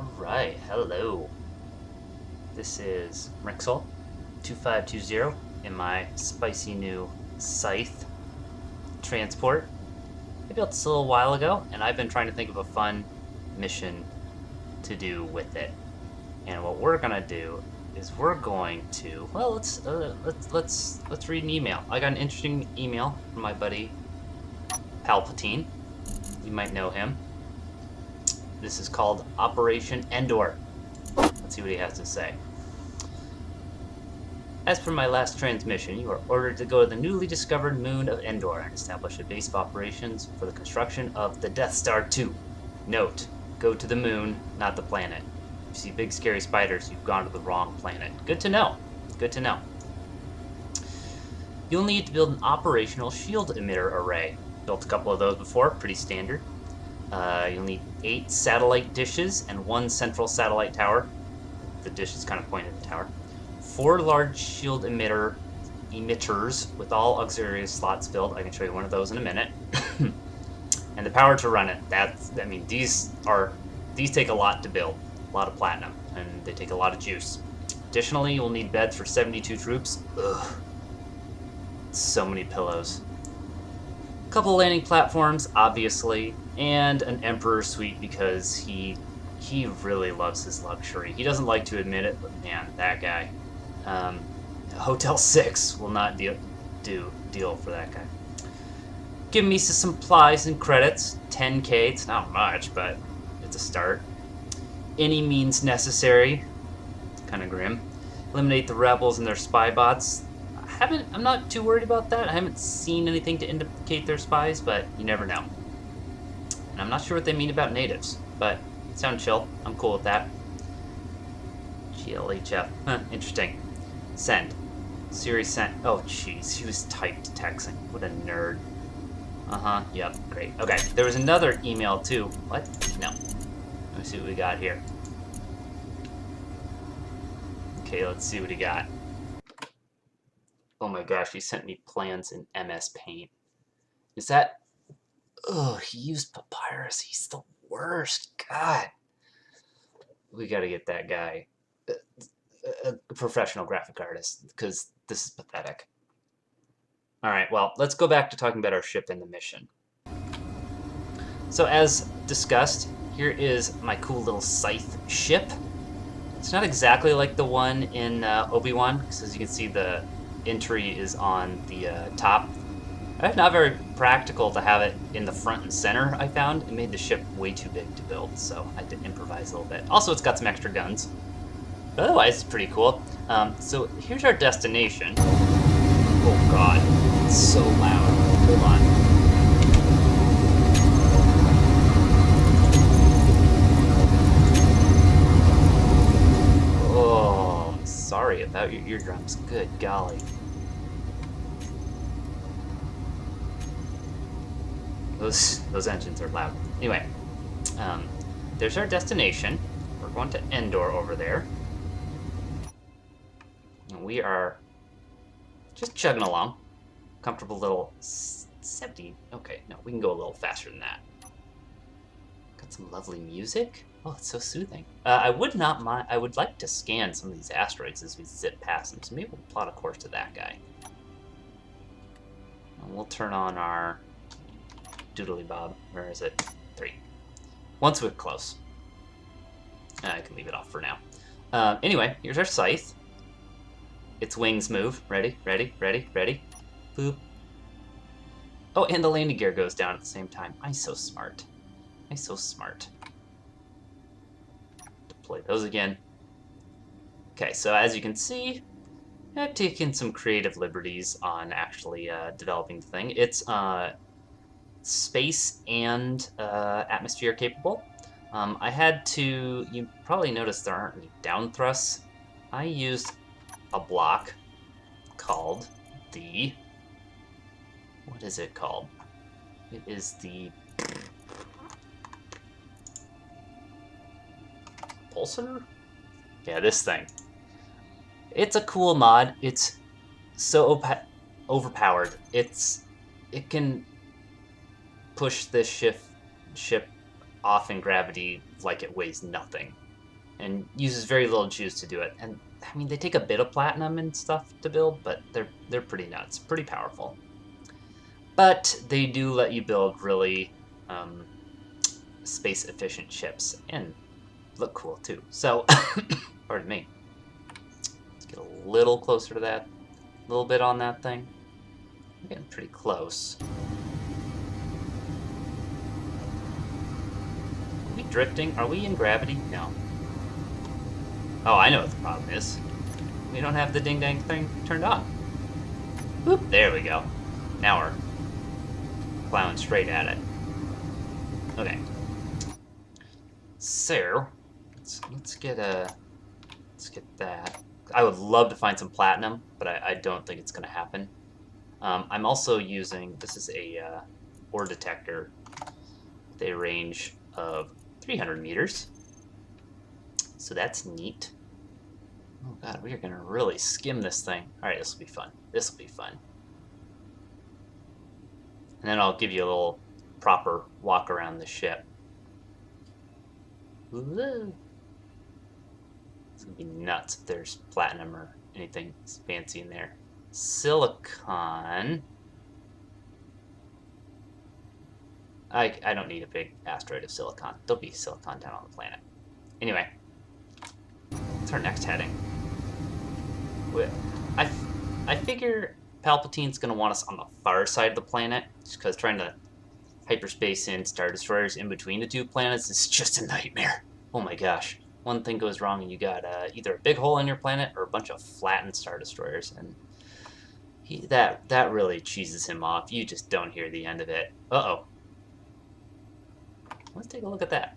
Alright, hello. This is Rixel2520 in my spicy new Scythe transport. I built this a little while ago, and I've been trying to think of a fun mission to do with it. And what we're gonna do is we're going to let's read an email. I got an interesting email from my buddy Palpatine. You might know him. This is called Operation Endor. Let's see what he has to say. As per my last transmission, you are ordered to go to the newly discovered moon of Endor and establish a base of operations for the construction of the Death Star 2. Note, go to the moon, not the planet. If you see big scary spiders, you've gone to the wrong planet. Good to know. Good to know. You'll need to build an operational shield emitter array. Built a couple of those before, pretty standard. You'll need 8 satellite dishes and 1 central satellite tower. The dish is kind of pointed at the tower. 4 large shield emitters with all auxiliary slots filled. I can show you one of those in a minute. And the power to run it. These take a lot to build, a lot of platinum, and they take a lot of juice. Additionally, you'll need beds for 72 troops. Ugh, so many pillows. A couple of landing platforms, obviously, and an Emperor suite because he really loves his luxury. He doesn't like to admit it, but man, that guy. Hotel 6 will not deal for that guy. Give me some supplies and credits. 10k, it's not much, but it's a start. Any means necessary. Kind of grim. Eliminate the rebels and their spy bots. I'm not too worried about that. I haven't seen anything to indicate they're spies, but you never know. And I'm not sure what they mean about natives, but it sounds chill. I'm cool with that. GLHF. Huh, interesting. Send. Siri sent. Oh, jeez. He was typed texting. What a nerd. Yep. Great. Okay. There was another email, too. What? No. Let me see what we got here. Okay, let's see what he got. Oh my gosh, he sent me plans in MS Paint. Is that... Ugh, he used Papyrus. He's the worst. God. We gotta get that guy a professional graphic artist, because this is pathetic. Alright, well, let's go back to talking about our ship and the mission. So as discussed, here is my cool little Scythe ship. It's not exactly like the one in Obi-Wan, because as you can see, the entry is on the top. It's not very practical to have it in the front and center, I found. It made the ship way too big to build, so I had to improvise a little bit. Also, it's got some extra guns. But otherwise, it's pretty cool. So here's our destination. Oh god, it's so loud. Hold on. Oh, sorry about your eardrums. Good golly. Those engines are loud. Anyway, there's our destination. We're going to Endor over there. And we are just chugging along. Comfortable little 70. Okay, no, we can go a little faster than that. Got some lovely music. Oh, it's so soothing. I would not mind. I would like to scan some of these asteroids as we zip past them. So maybe we'll plot a course to that guy. And we'll turn on our doodly bob. Where is it? 3. Once we're close. I can leave it off for now. Anyway, here's our Scythe. Its wings move. Ready, ready, ready, ready. Boop. Oh, and the landing gear goes down at the same time. I'm so smart. I'm so smart. Deploy those again. Okay, so as you can see, I've taken some creative liberties on actually developing the thing. It's space and atmosphere capable. I had to... You probably noticed there aren't any down thrusts. I used a block called the... What is it called? It is the... Pulsar? Yeah, this thing. It's a cool mod. It's so overpowered. It can push this ship off in gravity like it weighs nothing. and uses very little juice to do it. And I mean, they take a bit of platinum and stuff to build, but they're pretty nuts, pretty powerful. But they do let you build really space efficient ships and look cool too. So, pardon me. Let's get a little closer to that, a little bit on that thing. We're getting pretty close. Are we drifting? Are we in gravity? No. Oh, I know what the problem is. We don't have the ding-dang thing turned on. Whoop, there we go. Now we're plowing straight at it. Okay. So, let's get that. I would love to find some platinum, but I don't think it's going to happen. I'm also using, this is a ore detector with a range of 300 meters. So that's neat. Oh god, we are going to really skim this thing. Alright, this will be fun. This will be fun. And then I'll give you a little proper walk around the ship. Woo. It's going to be nuts if there's platinum or anything fancy in there. Silicon. I don't need a big asteroid of silicon. There'll be silicon down on the planet. Anyway, what's our next heading? I figure Palpatine's going to want us on the far side of the planet, just because trying to hyperspace in Star Destroyers in between the two planets is just a nightmare. Oh my gosh. One thing goes wrong and you got either a big hole in your planet or a bunch of flattened Star Destroyers, and that really cheeses him off. You just don't hear the end of it. Uh-oh. Let's take a look at that.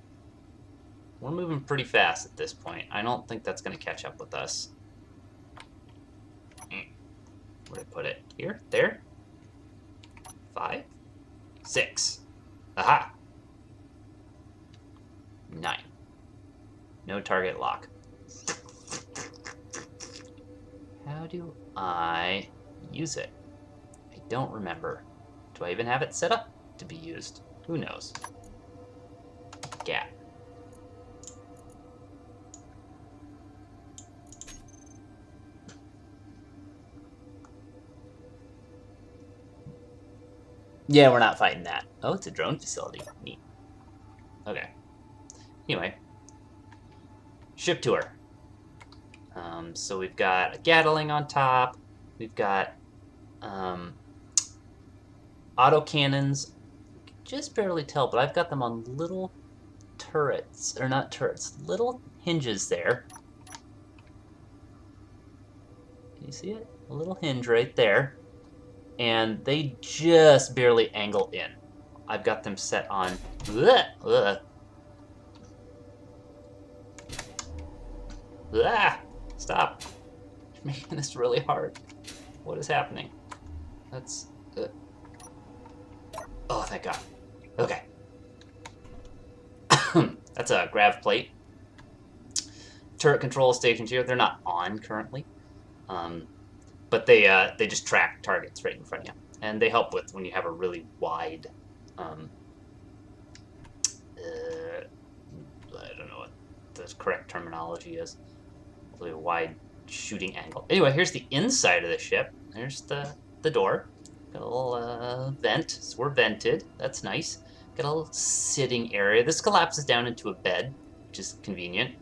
We're moving pretty fast at this point. I don't think that's going to catch up with us. Where'd I put it? Here? There? 5? 6. Aha! 9. No target lock. How do I use it? I don't remember. Do I even have it set up to be used? Who knows? Gap. Yeah, we're not fighting that. Oh, it's a drone facility. Neat. Okay. Anyway. Ship tour. So we've got a Gatling on top. We've got auto cannons. You can just barely tell, but I've got them on little turrets. Or not turrets. Little hinges there. Can you see it? A little hinge right there. And they just barely angle in. I've got them set on... Stop. You're making this really hard. What is happening? That's... Oh, thank God. Okay. That's a grav plate. Turret control stations here. They're not on currently. But they just track targets right in front of you. And they help with when you have a really wide... I don't know what the correct terminology is. Really wide shooting angle. Anyway, here's the inside of the ship. There's the door. Got a little vent. So we're vented. That's nice. Got a little sitting area. This collapses down into a bed, which is convenient.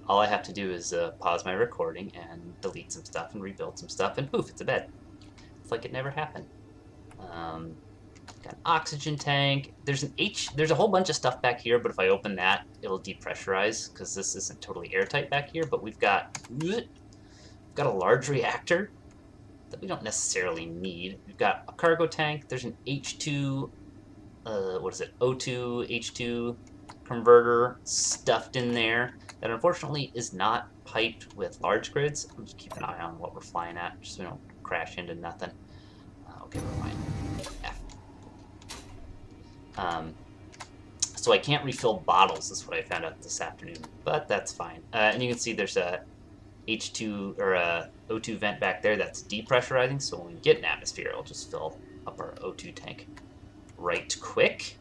All I have to do is pause my recording and delete some stuff and rebuild some stuff, and poof, it's a bed. It's like it never happened. Got an oxygen tank. There's a whole bunch of stuff back here, but if I open that, it'll depressurize because this isn't totally airtight back here. But we've got a large reactor that we don't necessarily need. We've got a cargo tank. There's an H2, what is it? O2 H2 converter stuffed in there that unfortunately is not piped with large grids. I'm just keep an eye on what we're flying at, just so we don't crash into nothing. Okay, we're fine. F. So I can't refill bottles, is what I found out this afternoon, but that's fine. And you can see there's a H2 or a O2 vent back there that's depressurizing, so when we get an atmosphere, it'll just fill up our O2 tank right quick.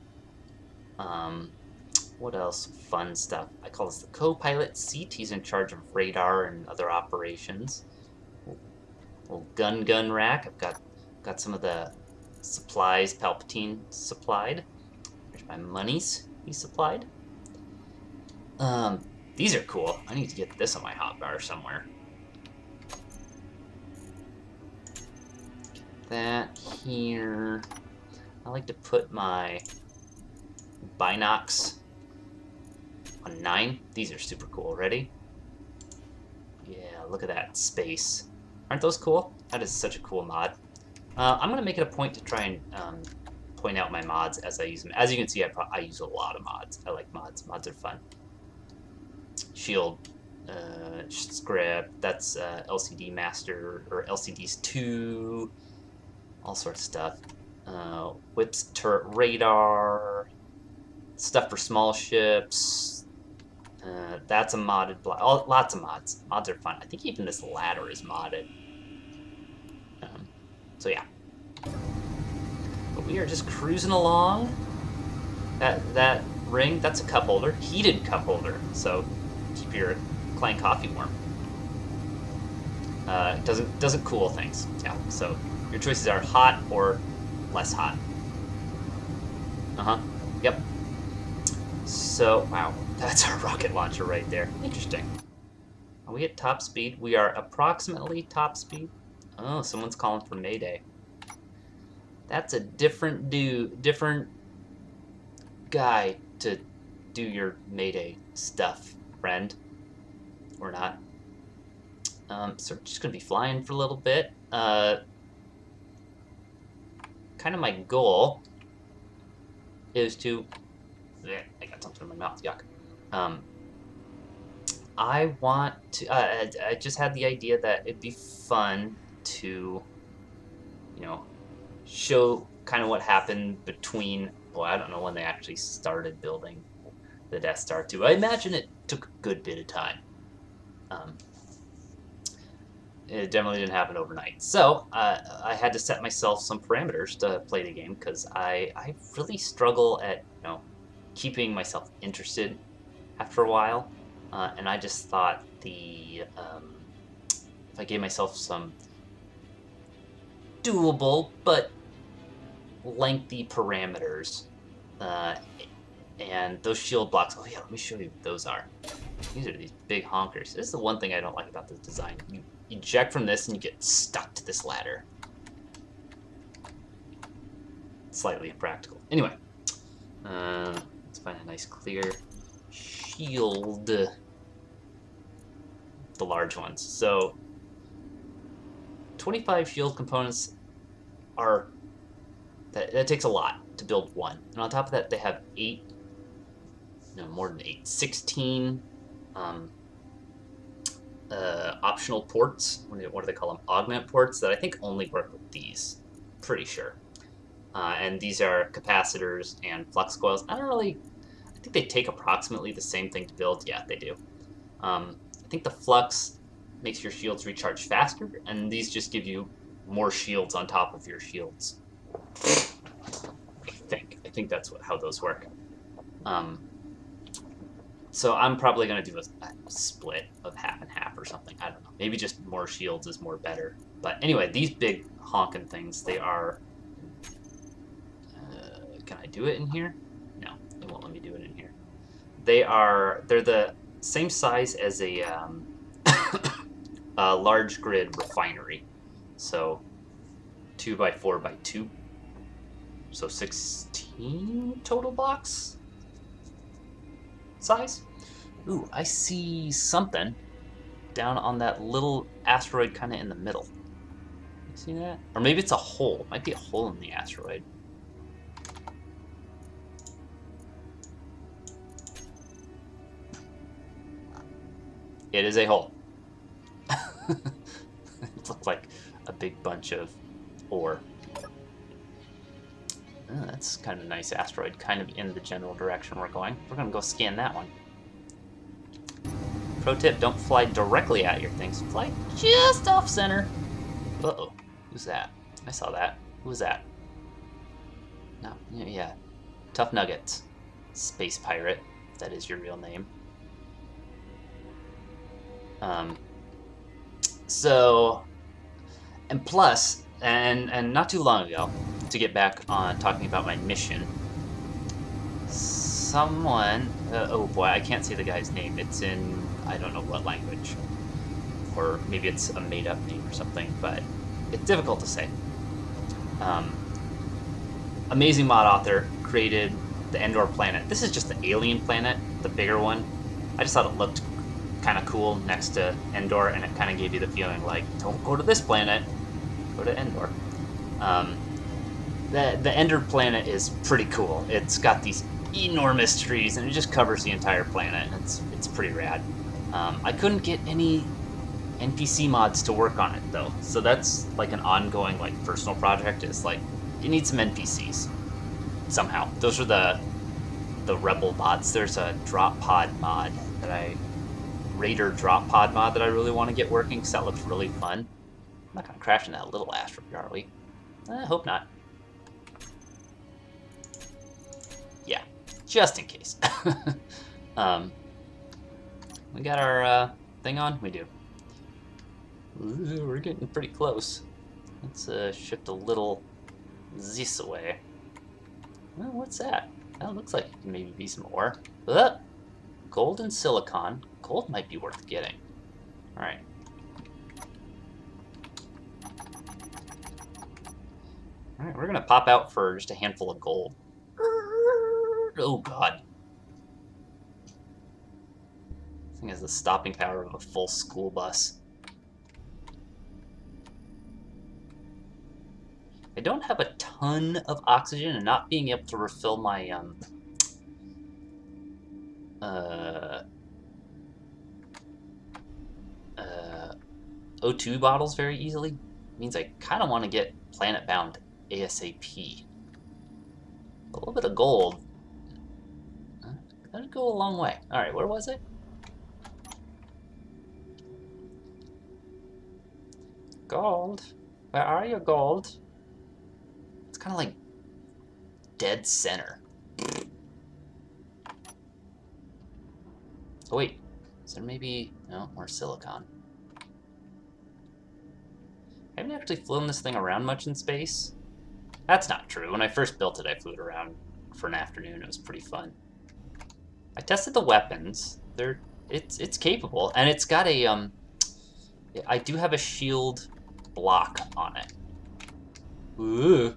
What else? Fun stuff. I call this the co-pilot seat. He's in charge of radar and other operations. Little gun rack. I've got some of the supplies Palpatine supplied. There's my monies he supplied. These are cool. I need to get this on my hotbar somewhere. Get that here. I like to put my binocs on 9. These are super cool. Ready? Yeah, look at that space. Aren't those cool? That is such a cool mod. I'm going to make it a point to try and point out my mods as I use them. As you can see, I use a lot of mods. I like mods. Mods are fun. Shield script, that's LCD Master, or LCDs 2, all sorts of stuff. Whips turret radar, stuff for small ships. That's a modded block. Lots of mods. Mods are fun. I think even this ladder is modded. So yeah. But we are just cruising along. That ring, that's a cup holder. Heated cup holder. So keep your Clan coffee warm. Doesn't cool things. Yeah. So your choices are hot or less hot. Yep. So wow, that's our rocket launcher right there. Interesting. Are we at top speed? We are approximately top speed. Oh, someone's calling for Mayday. That's a different guy to do your Mayday stuff, friend. Or not. So we're just gonna be flying for a little bit. Kind of my goal is to... I got something in my mouth, yuck. I want to... I just had the idea that it'd be fun to, you know, show kind of what happened between... Well, I don't know when they actually started building the Death Star 2. I imagine it took a good bit of time. It definitely didn't happen overnight. So I had to set myself some parameters to play the game because I really struggle at keeping myself interested after a while, and I just thought if I gave myself some doable but lengthy parameters, and those shield blocks. Oh yeah, let me show you what those are. These are these big honkers. This is the one thing I don't like about this design. You eject from this and you get stuck to this ladder. Slightly impractical. Anyway, let's find a nice clear shield. The large ones. So 25 shield components are... That takes a lot to build one. And on top of that, they have 8... No, more than 8. 16... optional ports. What do they call them? Augment ports that I think only work with these. Pretty sure. And these are capacitors and flux coils. I think they take approximately the same thing to build. Yeah, they do. I think the flux makes your shields recharge faster, and these just give you more shields on top of your shields. I think that's how those work. So I'm probably going to do a split of half and half or something. I don't know. Maybe just more shields is more better. But anyway, these big honking things, they are... can I do it in here? No, they won't let me do it in here. They're the same size as a large grid refinery. So 2x4x2. So 16 total blocks size. Ooh, I see something down on that little asteroid kind of in the middle. You see that? Or maybe it's a hole. It might be a hole in the asteroid. It is a hole. It looked like a big bunch of ore. Oh, that's kind of a nice asteroid, kind of in the general direction we're going. We're going to go scan that one. Pro tip, don't fly directly at your things. Fly just off center. Uh-oh. Who's that? I saw that. Who was that? No, yeah. Tough Nuggets. Space pirate. that is your real name. So, and plus, and not too long ago, to get back on talking about my mission, someone, oh boy, I can't say the guy's name. It's in, I don't know what language. Or maybe it's a made-up name or something, but it's difficult to say. Amazing mod author created the Endor planet. This is just the alien planet, the bigger one. I just thought it looked kind of cool next to Endor, and it kind of gave you the feeling like, don't go to this planet, go to Endor. The Endor planet is pretty cool. It's got these enormous trees, and it just covers the entire planet, and it's pretty rad. I couldn't get any NPC mods to work on it though, so that's like an ongoing like personal project. Is like you need some NPCs somehow. Those are the rebel mods. There's a drop pod mod that Raider drop pod mod that I really want to get working because that looks really fun. I'm not gonna crash in that little asteroid, are we? I hope not. Yeah, just in case. We got our thing on? We do. Ooh, we're getting pretty close. Let's shift a little this way. Well, what's that? That looks like it maybe be some ore. Gold and silicon. Gold might be worth getting. Alright. Alright, we're gonna pop out for just a handful of gold. Oh god. This thing has the stopping power of a full school bus. I don't have a ton of oxygen, and not being able to refill my O2 bottles very easily means I kind of want to get planet bound ASAP. A little bit of gold, that'd go a long way. All right, where was it? Gold, where are you, gold? It's kind of like dead center. Oh wait, is there maybe, no, more silicon. I haven't actually flown this thing around much in space. That's not true. When I first built it, I flew it around for an afternoon. It was pretty fun. I tested the weapons. It's capable, and it's got a I do have a shield block on it. Ooh.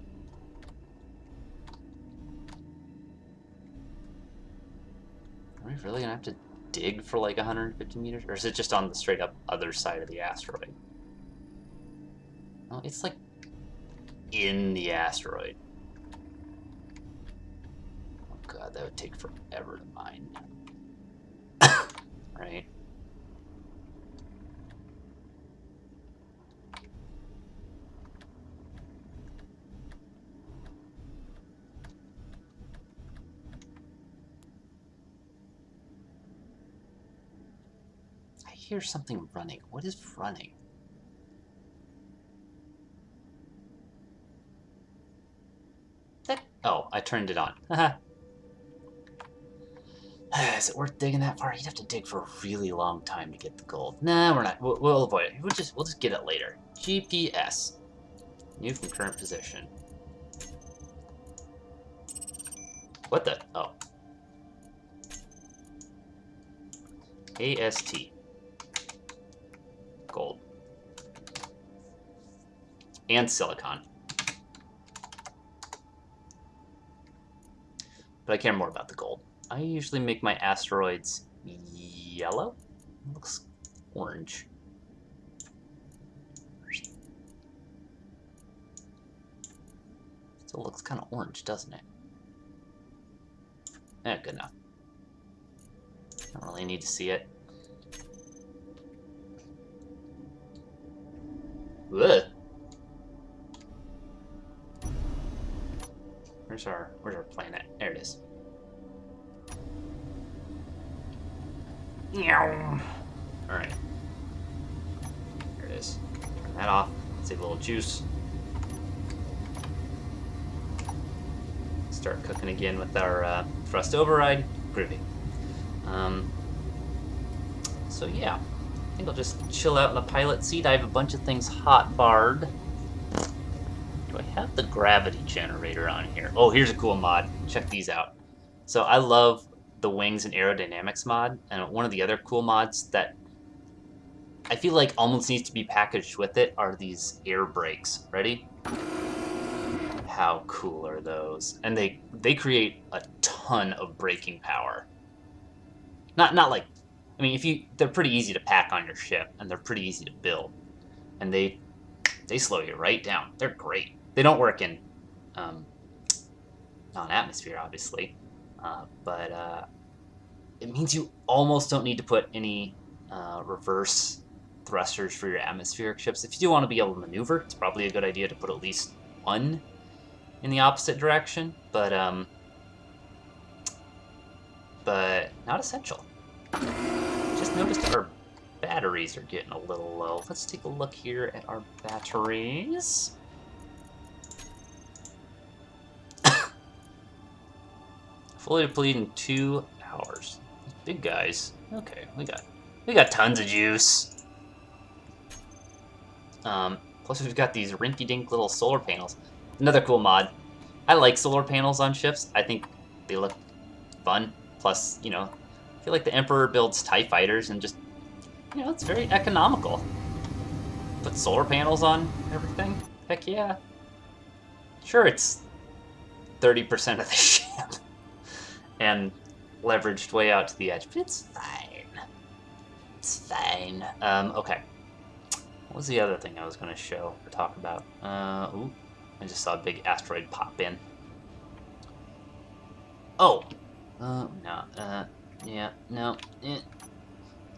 Are we really gonna have to dig for like 150 meters, or is it just on the straight up other side of the asteroid? Oh, it's like in the asteroid. Oh god, that would take forever to mine. Right? I hear something running. What is running? Oh, I turned it on. Is it worth digging that far? You'd have to dig for a really long time to get the gold. Nah, we're not. We'll avoid it. We'll just get it later. GPS. New from current position. What the? Oh. AST. Gold. And silicon. But I care more about the gold. I usually make my asteroids yellow. It looks orange. Still looks kind of orange, doesn't it? Eh, good enough. Don't really need to see it. Ugh. Where's our planet? There it is. Alright. There it is. Turn that off. Save a little juice. Start cooking again with our thrust override. Groovy. So yeah, I think I'll just chill out in the pilot seat. I have a bunch of things hot-barred. Do I have the gravity generator on here? Oh, here's a cool mod. Check these out. So I love the wings and aerodynamics mod, and one of the other cool mods that I feel like almost needs to be packaged with it are these air brakes. Ready? How cool are those? And they create a ton of braking power. Not like, I mean, they're pretty easy to pack on your ship, and they're pretty easy to build, and they slow you right down. They're great. They don't work in um, non-atmosphere, obviously, but it means you almost don't need to put any reverse thrusters for your atmospheric ships. If you do want to be able to maneuver, it's probably a good idea to put at least one in the opposite direction, but not essential. Just noticed our batteries are getting a little low. Let's take a look here at our batteries. Fully depleted in 2 hours. These big guys. Okay, we got tons of juice. Plus we've got these rinky-dink little solar panels. Another cool mod. I like solar panels on ships. I think they look fun. Plus, you know, I feel like the Emperor builds TIE fighters and just, you know, it's very economical. Put solar panels on everything? Heck yeah. Sure, it's 30% of the ship and leveraged way out to the edge, but it's fine. It's fine. Okay. What was the other thing I was going to show or talk about? Ooh, I just saw a big asteroid pop in. Oh! No, yeah, no,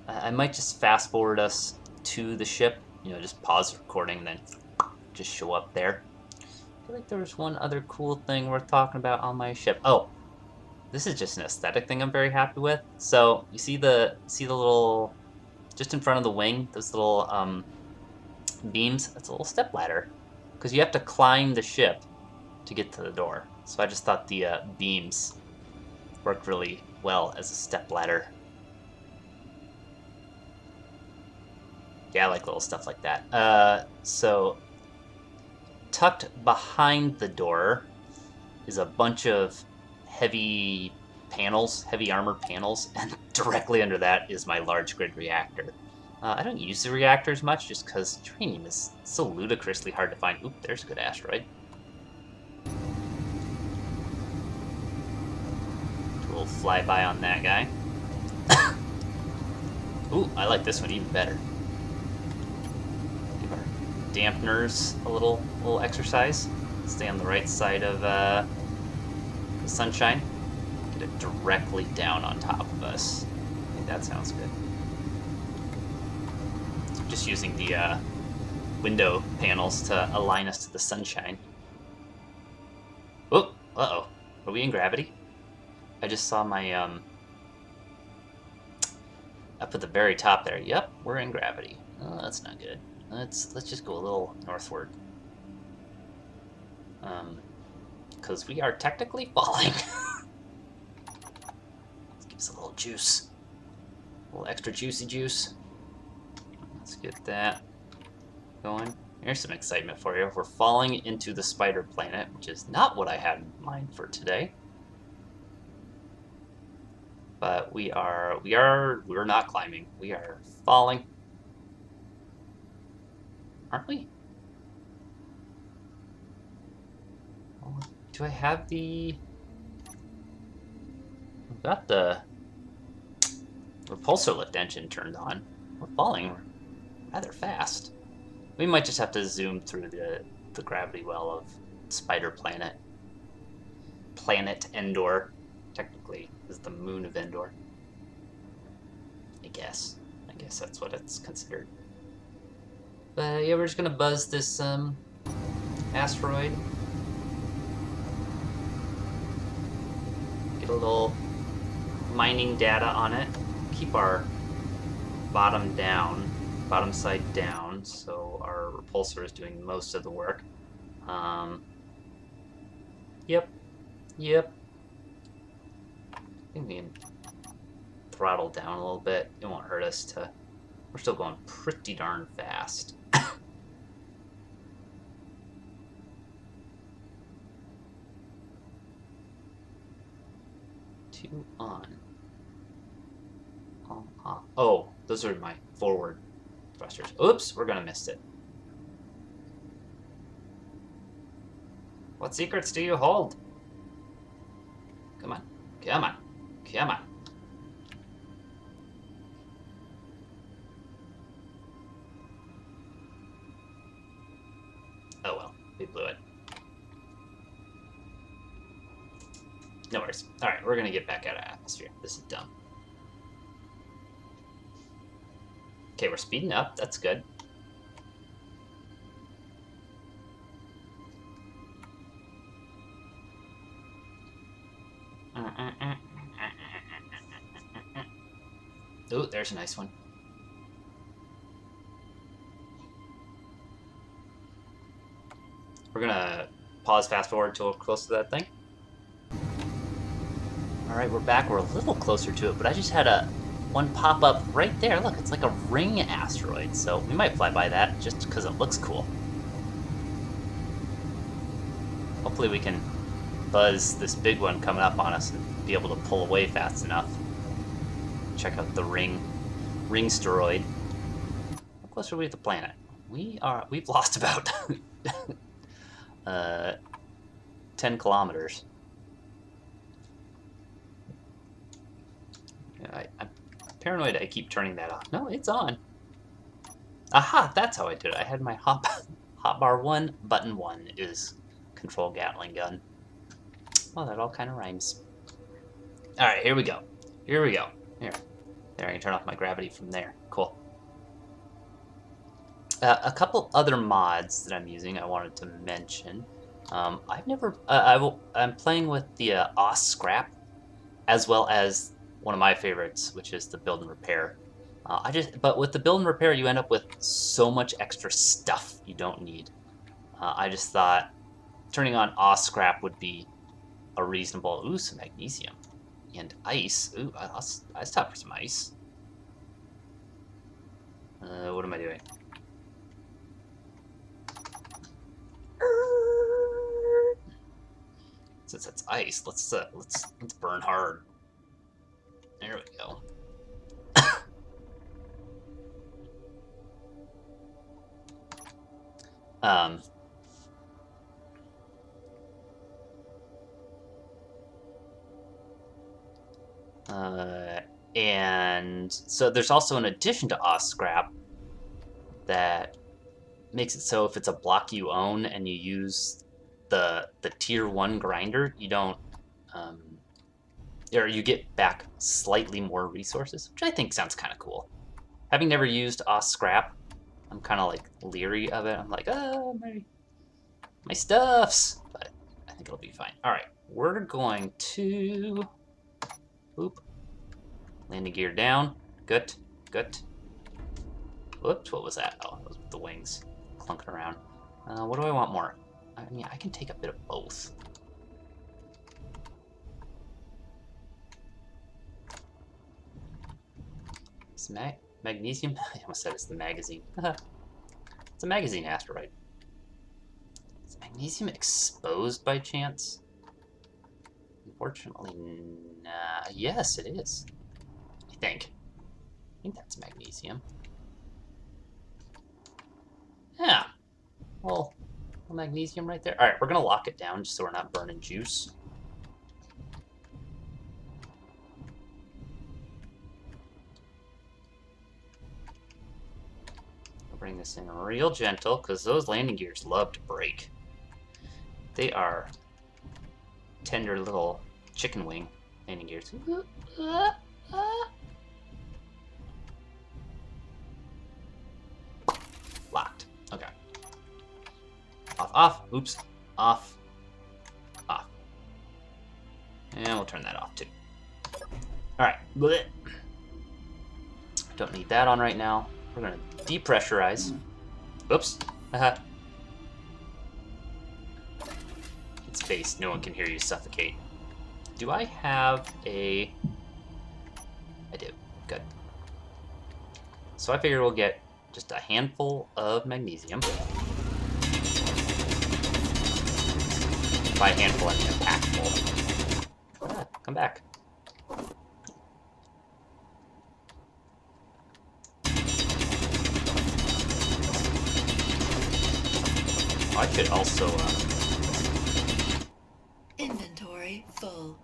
I might just fast forward us to the ship. You know, just pause the recording and then just show up there. I feel like there was one other cool thing worth talking about on my ship. Oh, this is just an aesthetic thing I'm very happy with. So you see the little, just in front of the wing, those little beams. That's a little step ladder, because you have to climb the ship to get to the door. So I just thought the beams worked really well as a step ladder. Yeah, I like little stuff like that. So tucked behind the door is a bunch of heavy panels, heavy armored panels, and directly under that is my large grid reactor. I don't use the reactors much just because uranium is so ludicrously hard to find. Oop, there's a good asteroid. Do a little flyby on that guy. Ooh, I like this one even better. Give our dampeners a little exercise. Stay on the right side of the sunshine. Get it directly down on top of us. I think that sounds good. Just using the window panels to align us to the sunshine. Oh, uh-oh. Are we in gravity? I just saw my, up at the very top there. Yep, we're in gravity. Oh, that's not good. Let's just go a little northward. Because we are technically falling. Let's give us a little juice. A little extra juicy juice. Let's get that going. Here's some excitement for you. We're falling into the spider planet, which is not what I had in mind for today. But we're not climbing. We are falling. Aren't we? Do I have the... I've got the repulsor lift engine turned on. We're falling rather fast. We might just have to zoom through the gravity well of Spider Planet. Planet Endor, technically, is the moon of Endor. I guess that's what it's considered. But yeah, we're just gonna buzz this asteroid. Get a little mining data on it. Keep our bottom side down, so our repulsor is doing most of the work. Yep. I think we can throttle down a little bit. It won't hurt us to... We're still going pretty darn fast. 2 on. Oh, those are my forward thrusters. Oops, we're gonna miss it. What secrets do you hold? Come on, come on, come on. Oh well, we blew it. No worries. Alright, we're gonna get back out of atmosphere. This is dumb. Okay, we're speeding up. That's good. Ooh, there's a nice one. We're gonna pause fast forward till we're close to that thing. Alright, we're back. We're a little closer to it, but I just had one pop up right there. Look, it's like a ring asteroid, so we might fly by that just because it looks cool. Hopefully we can buzz this big one coming up on us and be able to pull away fast enough. Check out the ring steroid. How close are we to the planet? We've lost about 10 kilometers. I'm paranoid I keep turning that off. No, it's on. Aha, that's how I did it. I had my hotbar 1, button 1 is control Gatling gun. Well, that all kind of rhymes. Alright, here we go. Here we go. Here. There, I can turn off my gravity from there. Cool. A couple other mods that I'm using I wanted to mention. I've never... I'm playing with the OS Scrap, as well as one of my favorites, which is the Build and Repair. But with the Build and Repair, you end up with so much extra stuff you don't need. I just thought turning on OS Scrap would be a reasonable... Ooh, some magnesium. And ice. Ooh, I'll stop for some ice. What am I doing? Since that's ice, let's burn hard. There we go. And so there's also an addition to OS Scrap that makes it so if it's a block you own and you use the tier 1 grinder, you don't or you get back slightly more resources, which I think sounds kind of cool. Having never used OS Scrap, I'm kind of like leery of it. I'm like, oh, my stuffs, but I think it'll be fine. All right, we're going to landing gear down. Good, good. Whoops, what was that? Oh, that was the wings clunking around. What do I want more? I mean, I can take a bit of both. It's magnesium? I almost said it's the magazine. It's a magazine asteroid. Is magnesium exposed by chance? Unfortunately, nah. Yes, it is. I think that's magnesium. Yeah. Well, magnesium right there. All right, we're gonna lock it down just so we're not burning juice. I'll bring this in real gentle because those landing gears love to break. They are tender little chicken wing landing gears. Locked. Okay. Off, off. Oops. Off. Off. And we'll turn that off too. Alright. Don't need that on right now. We're going to depressurize. Oops. It's space. No one can hear you suffocate. Do I have a... I do. Good. So I figure we'll get just a handful of magnesium. By handful, I mean a pack full. Ah, come back. Oh, I should also, Inventory full.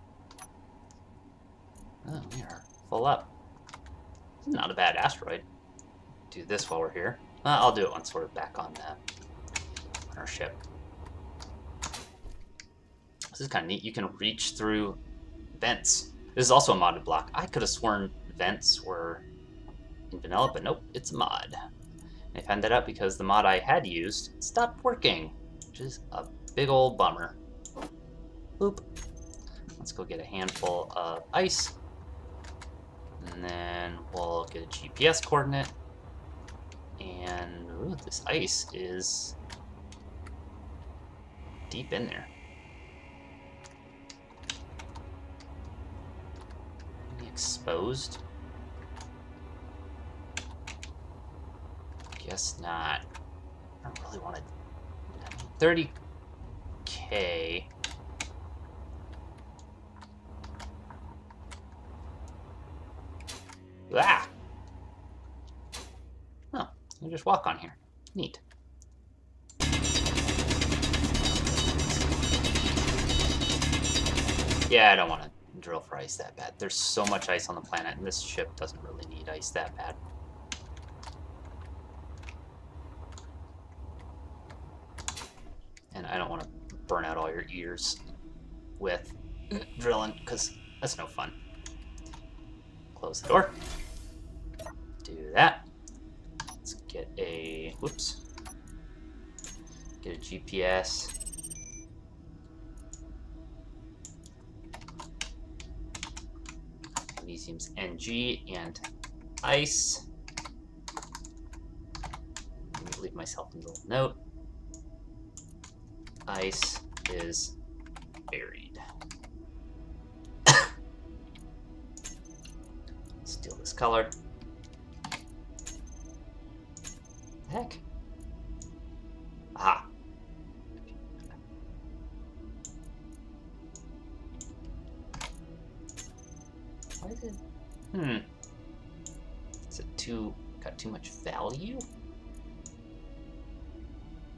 Oh, we are full up. This is not a bad asteroid. Do this while we're here. I'll do it once we're back on our ship. This is kind of neat. You can reach through vents. This is also a modded block. I could have sworn vents were in vanilla, but nope, it's a mod. And I found that out because the mod I had used stopped working, which is a big old bummer. Boop. Let's go get a handful of ice. And then we'll get a GPS coordinate. And ooh, this ice is deep in there. Exposed? Guess not. I don't really want to. 30K. Ah! Oh, you just walk on here. Neat. Yeah, I don't want to drill for ice that bad. There's so much ice on the planet, and this ship doesn't really need ice that bad. And I don't want to burn out all your ears with drilling, because that's no fun. Close the door. Do that. Let's get a, whoops. Get a GPS. Magnesium's NG and ice. Let me leave myself a little note. Ice is buried. Steal this color. Heck. Aha. Why is it? Is it got too much value?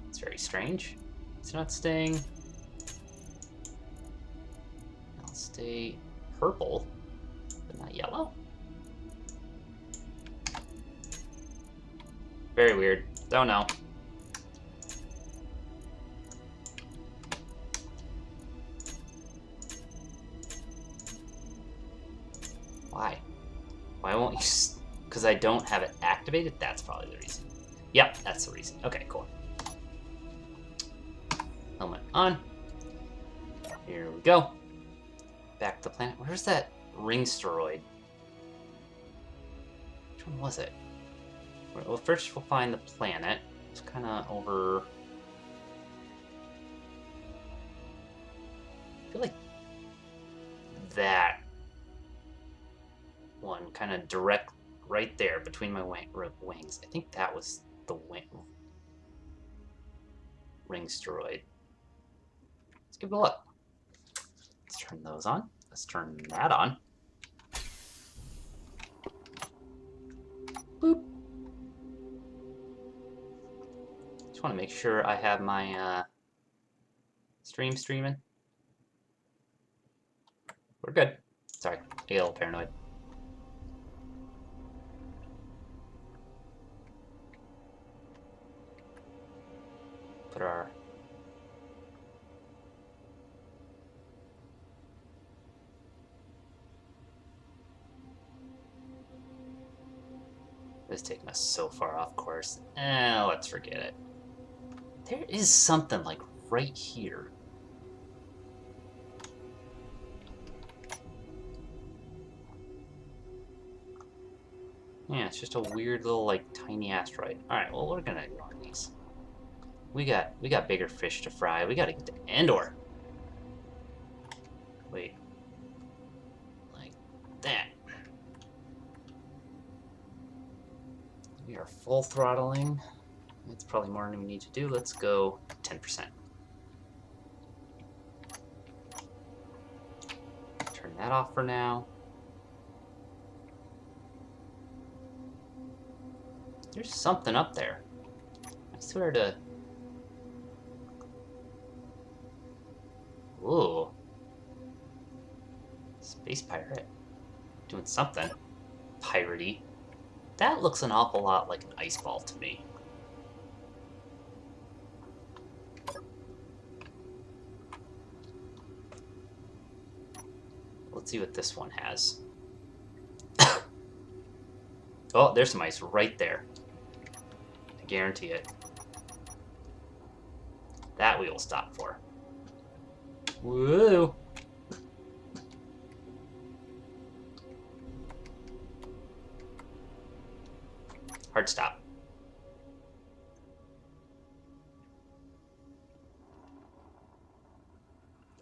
It's very strange. It's not staying. I'll stay purple, but not yellow. Very weird. Don't know. Why? Why won't you? Because I don't have it activated? That's probably the reason. Yep, that's the reason. Okay, cool. Helmet on. Here we go. Back to the planet. Where's that ring steroid? Which one was it? Well, first we'll find the planet. It's kind of over. I feel like that one kind of direct right there between my wings. I think that was the ring steroid. Let's give it a look. Let's turn those on. Let's turn that on. Boop. Just want to make sure I have my streaming. We're good. Sorry, I get a little paranoid. Put our This is taking us so far off course. Let's forget it. There is something like right here. Yeah, it's just a weird little like tiny asteroid. All right, well we're gonna ignore these. We got bigger fish to fry. We gotta get to Endor. Wait, like that. We are full throttling. It's probably more than we need to do. Let's go 10%. Turn that off for now. There's something up there. I swear to... Ooh. Space pirate. Doing something. Piratey. That looks an awful lot like an ice ball to me. Let's see what this one has. Oh, there's some ice right there. I guarantee it. That we will stop for. Woo! Hard stop.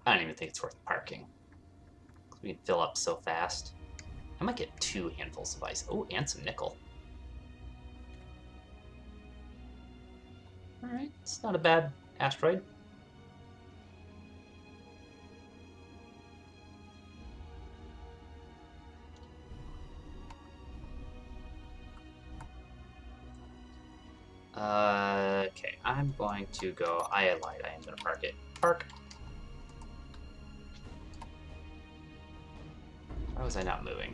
I don't even think it's worth parking. We can fill up so fast. I might get 2 handfuls of ice. Oh, and some nickel. Alright, it's not a bad asteroid. Okay, I'm going to go... I lied, I am going to park it. Park. Why was I not moving?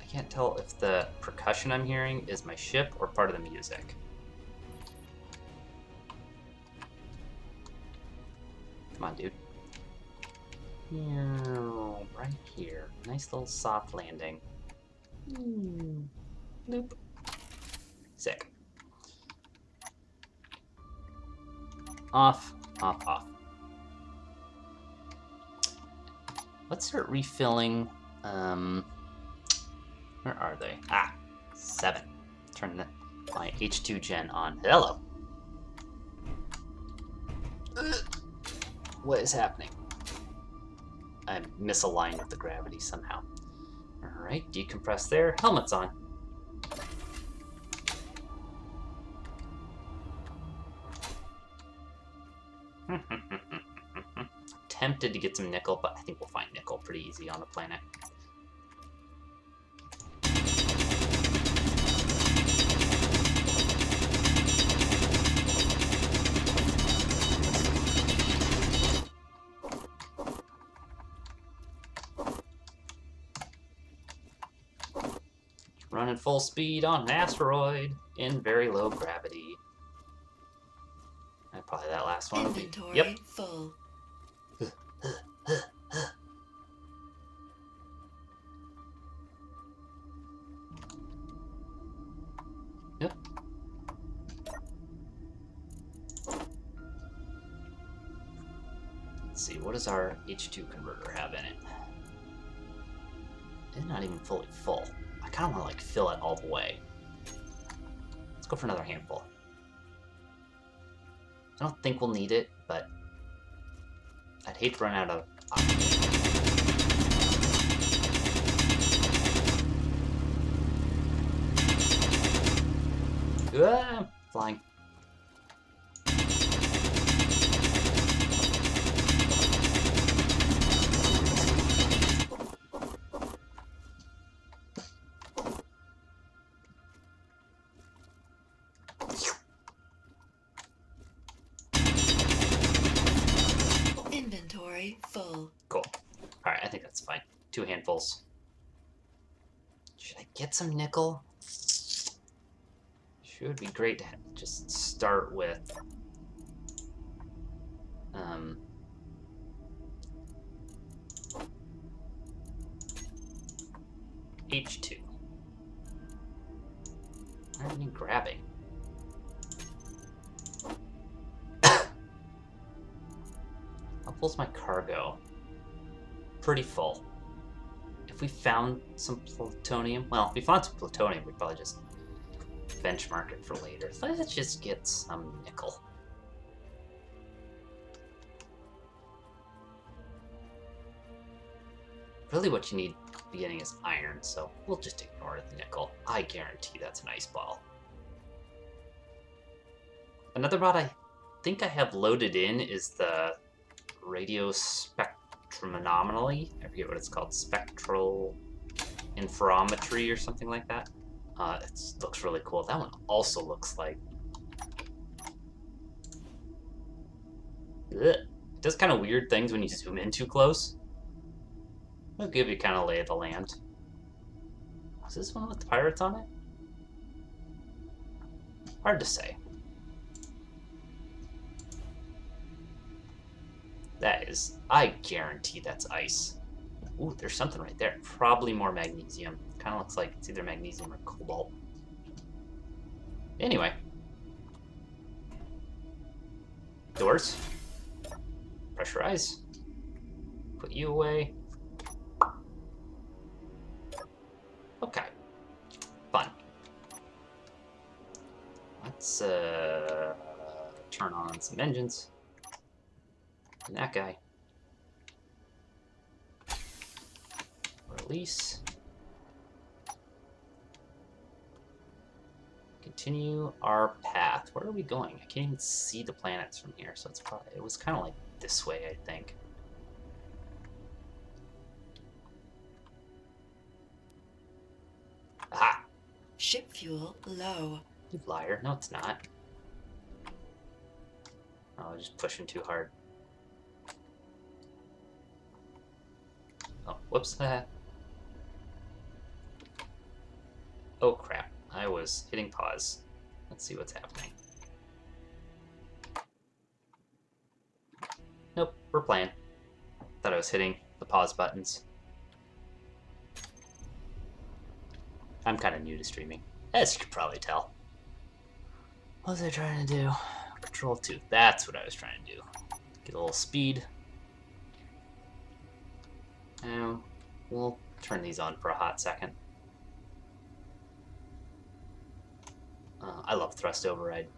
I can't tell if the percussion I'm hearing is my ship or part of the music. Come on, dude. Right here. Nice little soft landing. Nope. Sick. Off, off, off. Let's start refilling. Where are they? Ah, 7. Turn my H2 gen on. Hello. What is happening? I'm misaligned with the gravity somehow. Alright, decompress there. Helmet's on. Tempted to get some nickel, but I think we'll find nickel pretty easy on the planet. Running full speed on an asteroid in very low gravity. And probably that last one will be... Inventory Yep. full. Yep. Let's see, what does our H2 converter have in it? It's not even fully full. I kind of want to like fill it all the way. Let's go for another handful. I don't think we'll need it, but I'd hate to run out of oxygen. Ah, flying. Inventory full. Cool. Alright, I think that's fine. 2 handfuls. Should I get some nickel? Should be great to just start with H2. Why aren't you grabbing? How full's my cargo? Pretty full. If we found some plutonium, well, if we found some plutonium, we'd probably just benchmark it for later. Let's just get some nickel. Really what you need at the beginning is iron, so we'll just ignore the nickel. I guarantee that's an ice ball. Another mod I think I have loaded in is the radio spectrum anomaly. I forget what it's called. Spectral interferometry or something like that. It looks really cool. That one also looks like... Ugh. It does kind of weird things when you zoom in too close. It'll give you kind of lay of the land. Is this one with the pirates on it? Hard to say. That is... I guarantee that's ice. Ooh, there's something right there. Probably more magnesium. Kind of looks like it's either magnesium or cobalt. Anyway. Doors. Pressurize. Put you away. Okay. Fun. Let's turn on some engines. And that guy. Release. Continue our path. Where are we going? I can't even see the planets from here, so it was kind of like this way, I think. Aha! Ship fuel low. You liar. No, it's not. Oh, I'm just pushing too hard. Oh, whoops. Oh, crap. I was hitting pause. Let's see what's happening. Nope, we're playing. Thought I was hitting the pause buttons. I'm kind of new to streaming, as you could probably tell. What was I trying to do? Control 2. That's what I was trying to do. Get a little speed. Now, we'll turn these on for a hot second. I love thrust override.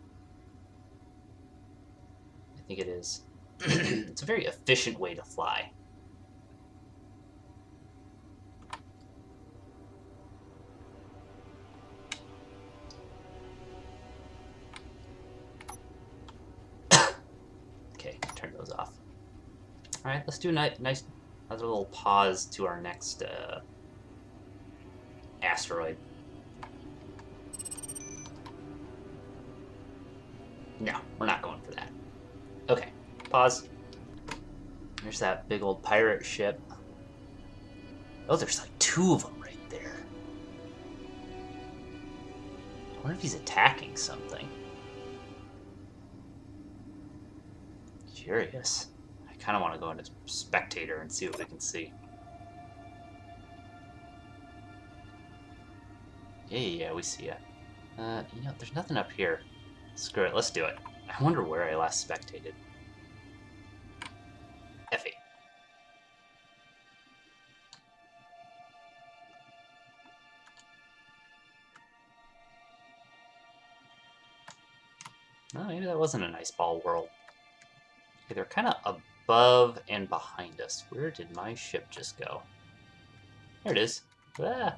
I think it is. It's a very efficient way to fly. Okay, turn those off. All right, let's do a nice another little pause to our next asteroid. No, we're not going for that. Okay, pause. There's that big old pirate ship. Oh, there's like 2 of them right there. I wonder if he's attacking something. Curious. I kind of want to go into spectator and see what we can see. Yeah, we see it. There's nothing up here. Screw it, let's do it. I wonder where I last spectated. Effie. No, maybe that wasn't an ice ball world. Okay, they're kind of above and behind us. Where did my ship just go? There it is. Ah.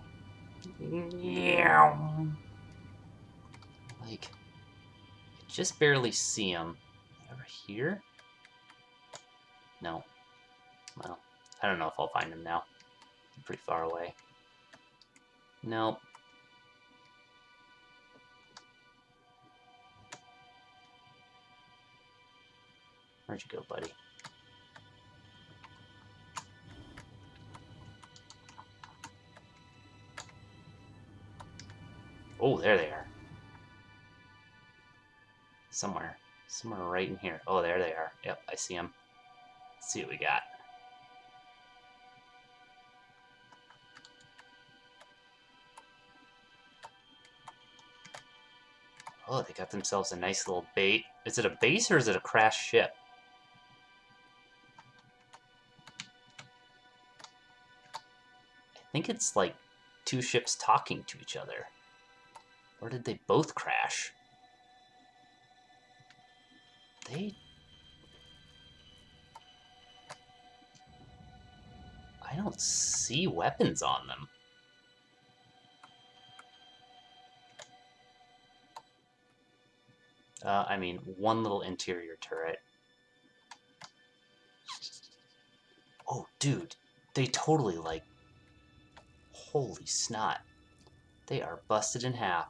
Like, I just barely see them. Over here? No. Well, I don't know if I'll find them now. I'm pretty far away. Nope. Where'd you go, buddy? Oh, there they are. Somewhere right in here. Oh, there they are. Yep, I see them. Let's see what we got. Oh, they got themselves a nice little bait. Is it a base or is it a crashed ship? I think it's like 2 ships talking to each other. Or did they both crash? I don't see weapons on them. I mean, one little interior turret. Oh, dude, they totally, like, holy snot. They are busted in half.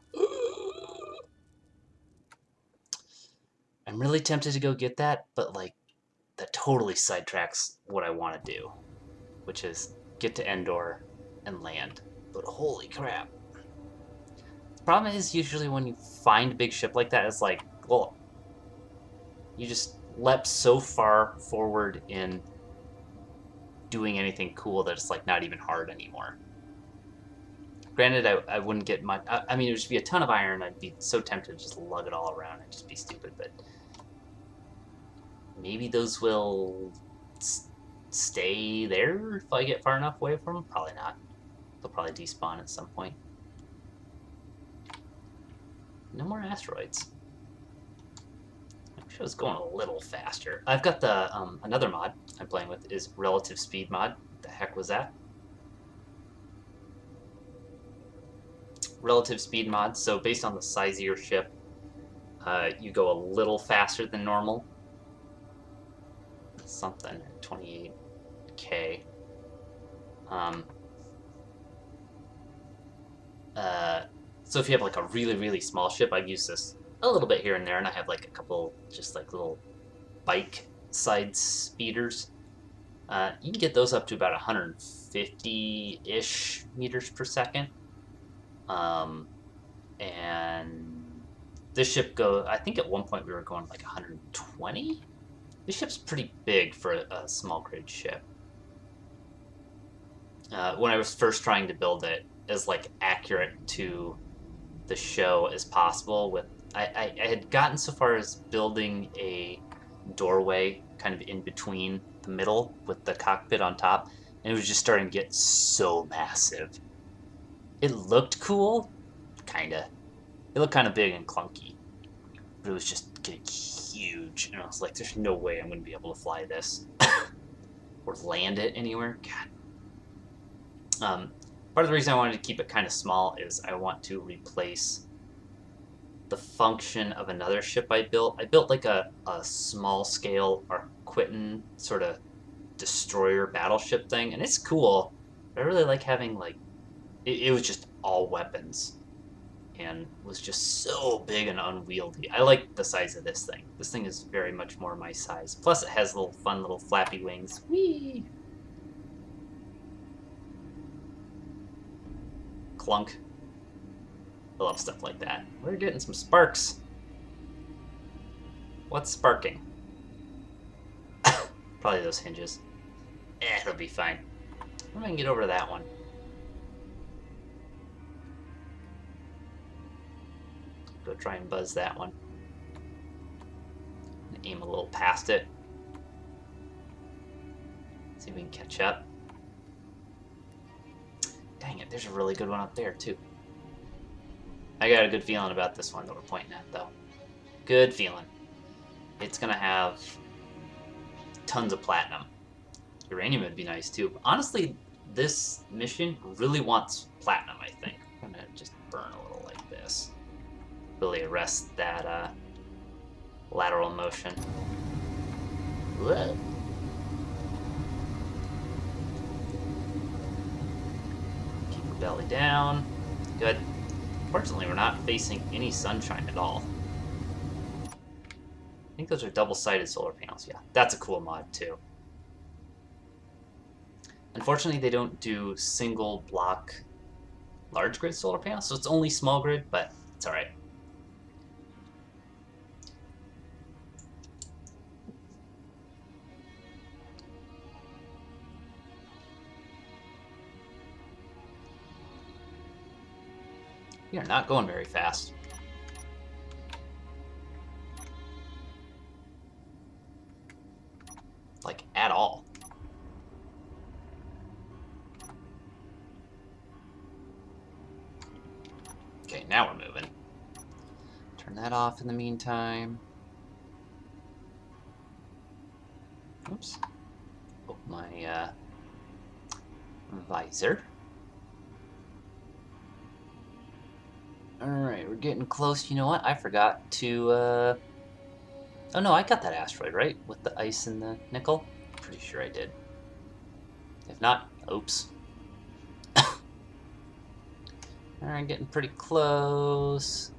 I'm really tempted to go get that, but, like, that totally sidetracks what I want to do, which is get to Endor and land. But holy crap. The problem is usually when you find a big ship like that, it's like, well, you just leapt so far forward in doing anything cool that it's like not even hard anymore. Granted, I wouldn't get much. I mean, it would just be a ton of iron. I'd be so tempted to just lug it all around and just be stupid. But maybe those will stay there if I get far enough away from them. Probably not. They'll probably despawn at some point. No more asteroids. I wish I was going a little faster. I've got the another mod I'm playing with is relative speed mod. What the heck was that? Relative speed mod. So based on the size of your ship, you go a little faster than normal. Something 28k. So if you have like a really small ship, I've used this a little bit here and there, and I have like a couple just like little bike side speeders. You can get those up to about 150-ish meters per second. And this ship I think at one point we were going like 120. This ship's pretty big for a small grid ship. When I was first trying to build it as like accurate to the show as possible, I had gotten so far as building a doorway kind of in between the middle with the cockpit on top, and it was just starting to get so massive. It looked cool, kinda. It looked kind of big and clunky, but it was just getting huge, and I was like, "There's no way I'm going to be able to fly this or land it anywhere." God. Part of the reason I wanted to keep it kind of small is I want to replace the function of another ship I built. I built like a small scale Arquitan sort of destroyer battleship thing, and it's cool. But I really like having like it was just all weapons and was just so big and unwieldy. I like the size of this thing. This thing is very much more my size. Plus it has little fun little flappy wings. Whee! Clunk. I love stuff like that. We're getting some sparks. What's sparking? Probably those hinges. It'll be fine. I can get over to that one. Go try and buzz that one. Aim a little past it. See if we can catch up. Dang it, there's a really good one up there, too. I got a good feeling about this one that we're pointing at, though. Good feeling. It's gonna have tons of platinum. Uranium would be nice, too. But honestly, this mission really wants platinum, I think. I'm gonna just burn a little like this. Really arrest that lateral motion. Whoa. Keep the belly down. Good. Fortunately, we're not facing any sunshine at all. I think those are double-sided solar panels. Yeah, that's a cool mod, too. Unfortunately, they don't do single block large grid solar panels, so it's only small grid, but it's alright. We are not going very fast. Like, at all. Okay, now we're moving. Turn that off in the meantime. Oops. Hope my Visor. Alright, we're getting close. You know what? I forgot to, Oh no, I got that asteroid, right? With the ice and the nickel? Pretty sure I did. If not, oops. Alright, getting pretty close.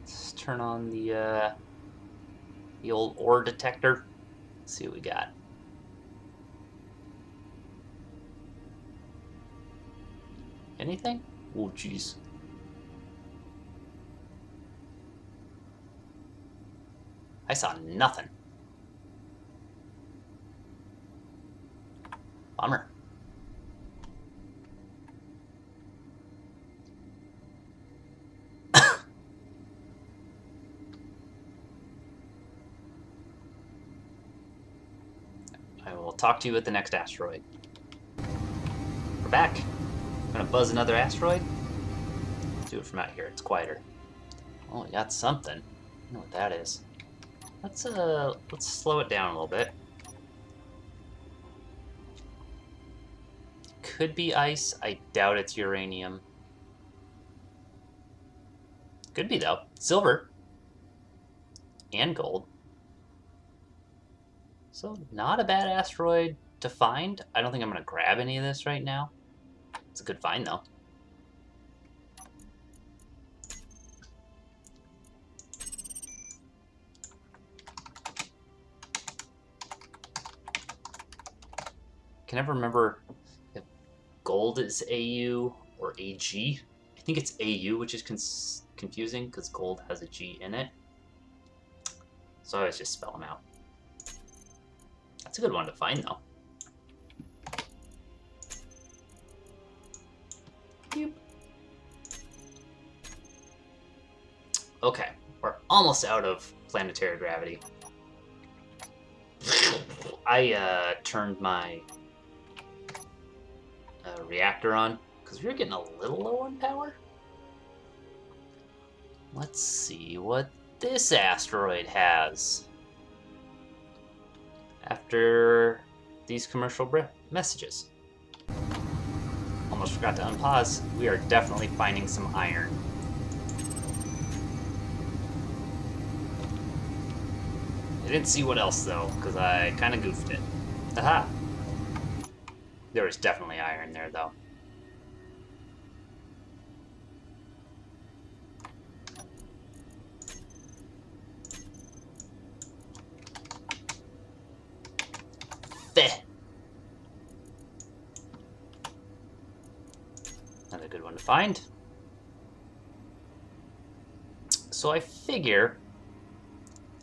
Let's turn on the old ore detector. Let's see what we got. Anything? Oh, jeez. I saw nothing. Bummer. I will talk to you at the next asteroid. We're back. I'm gonna buzz another asteroid. Let's do it from out here. It's quieter. Oh, we got something. I know what that is. Let's slow it down a little bit. Could be ice. I doubt it's uranium. Could be though. Silver. And gold. So not a bad asteroid to find. I don't think I'm gonna grab any of this right now. It's a good find though. Can never remember if gold is AU or AG. I think it's AU, which is confusing because gold has a G in it. So I always just spell them out. That's a good one to find though. Yep. Okay, we're almost out of planetary gravity. I turned my reactor on because we were getting a little low on power. Let's see what this asteroid has after these commercial messages. Almost forgot to unpause. We are definitely finding some iron. I didn't see what else though, because I kind of goofed it. Aha! There was definitely iron there though. Feh! Another good one to find. So I figure,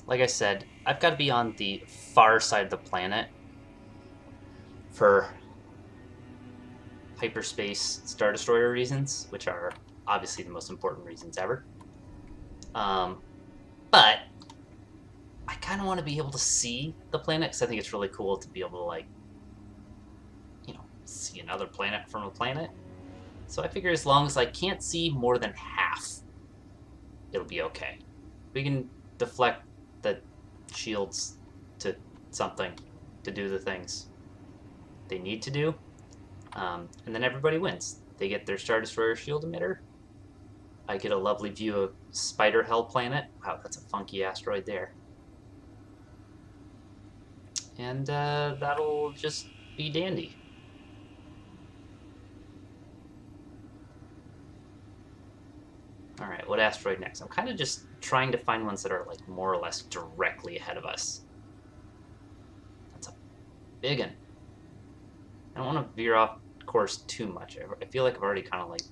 like I said, I've got to be on the far side of the planet for hyperspace Star Destroyer reasons, which are obviously the most important reasons ever. But I kind of want to be able to see the planet because I think it's really cool to be able to, like, you know, see another planet from a planet. So I figure as long as I can't see more than half, it'll be okay. We can deflect the shields to something to do the things they need to do, and then everybody wins. They get their Star Destroyer shield emitter. I get a lovely view of Spider Hell planet. Wow, that's a funky asteroid there. And that'll just be dandy. Alright, what asteroid next? I'm kind of just trying to find ones that are, like, more or less directly ahead of us. That's a big one. I don't want to veer off course too much. I feel like I've already kind of, like,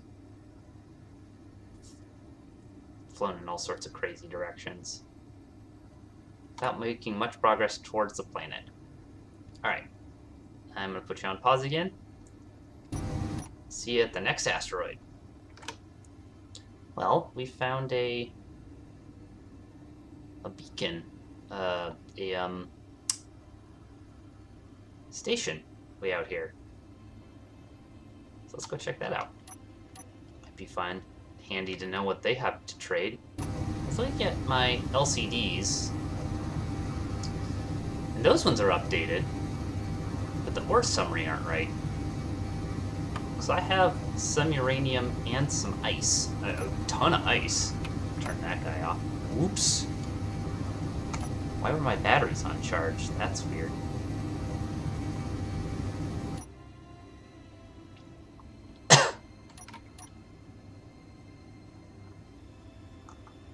flown in all sorts of crazy directions without making much progress towards the planet. Alright, I'm going to put you on pause again. See you at the next asteroid. Well, we found a beacon, a station way out here. So let's go check that out. Might be fun, handy to know what they have to trade. Let's look at my LCDs. And those ones are updated, but the ore summary aren't right. So I have some uranium and some ice. A ton of ice. Turn that guy off. Whoops. Why were my batteries on charge? That's weird.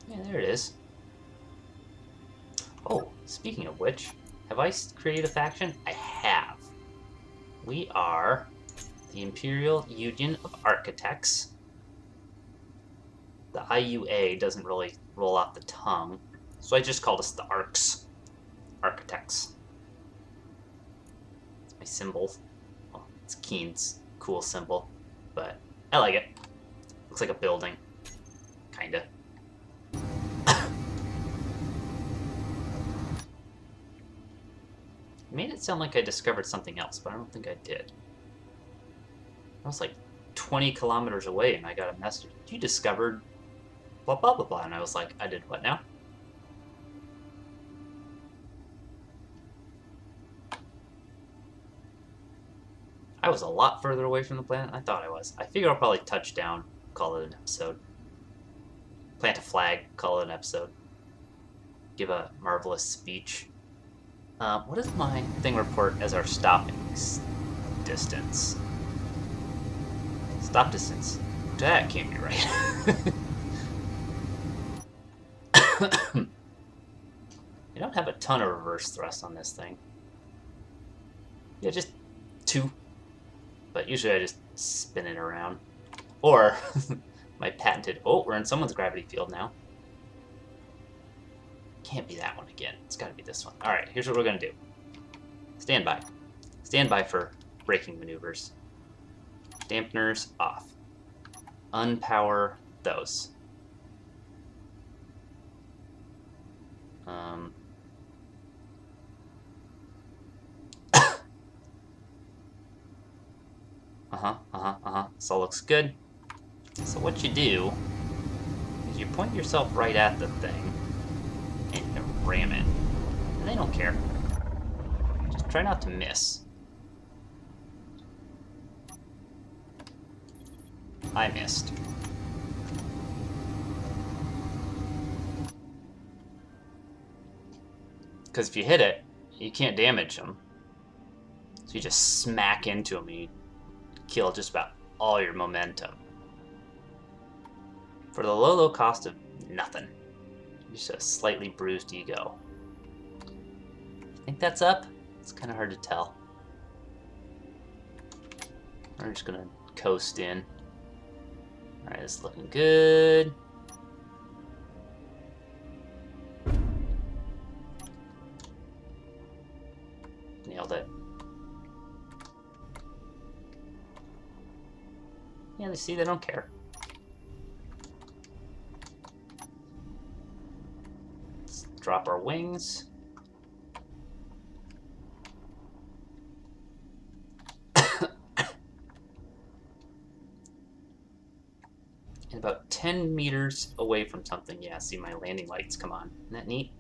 Yeah, there it is. Oh, speaking of which, have I created a faction? I have. We are the Imperial Union of Architects. The IUA doesn't really roll off the tongue, so I just called us the Arcs. Architects. It's my symbol. Well, it's Keen's cool symbol, but I like it. Looks like a building. Kinda. Made it sound like I discovered something else, but I don't think I did. I was like 20 kilometers away and I got a message. You discovered blah blah blah blah. And I was like, I did what now? I was a lot further away from the planet than I thought I was. I figure I'll probably touch down, call it an episode. Plant a flag, call it an episode. Give a marvelous speech. What does my thing report as our stopping distance? Stop distance. That can't be right. You don't have a ton of reverse thrust on this thing. Yeah, just 2. But usually I just spin it around. Or my patented... Oh, we're in someone's gravity field now. Can't be that one again. It's got to be this one. Alright, here's what we're going to do. Stand by. Stand by for braking maneuvers. Dampeners off. Unpower those. This all looks good. So what you do is you point yourself right at the thing and you ram it. And they don't care. Just try not to miss. I missed. Because if you hit it, you can't damage them. So you just smack into them and you kill just about all your momentum. For the low, low cost of nothing. Just a slightly bruised ego. Think that's up? It's kind of hard to tell. We're just gonna coast in. Alright, it's looking good. Nailed it. Yeah, they see, they don't care. Let's drop our wings. And about 10 meters away from something, yeah, see my landing lights come on. Isn't that neat?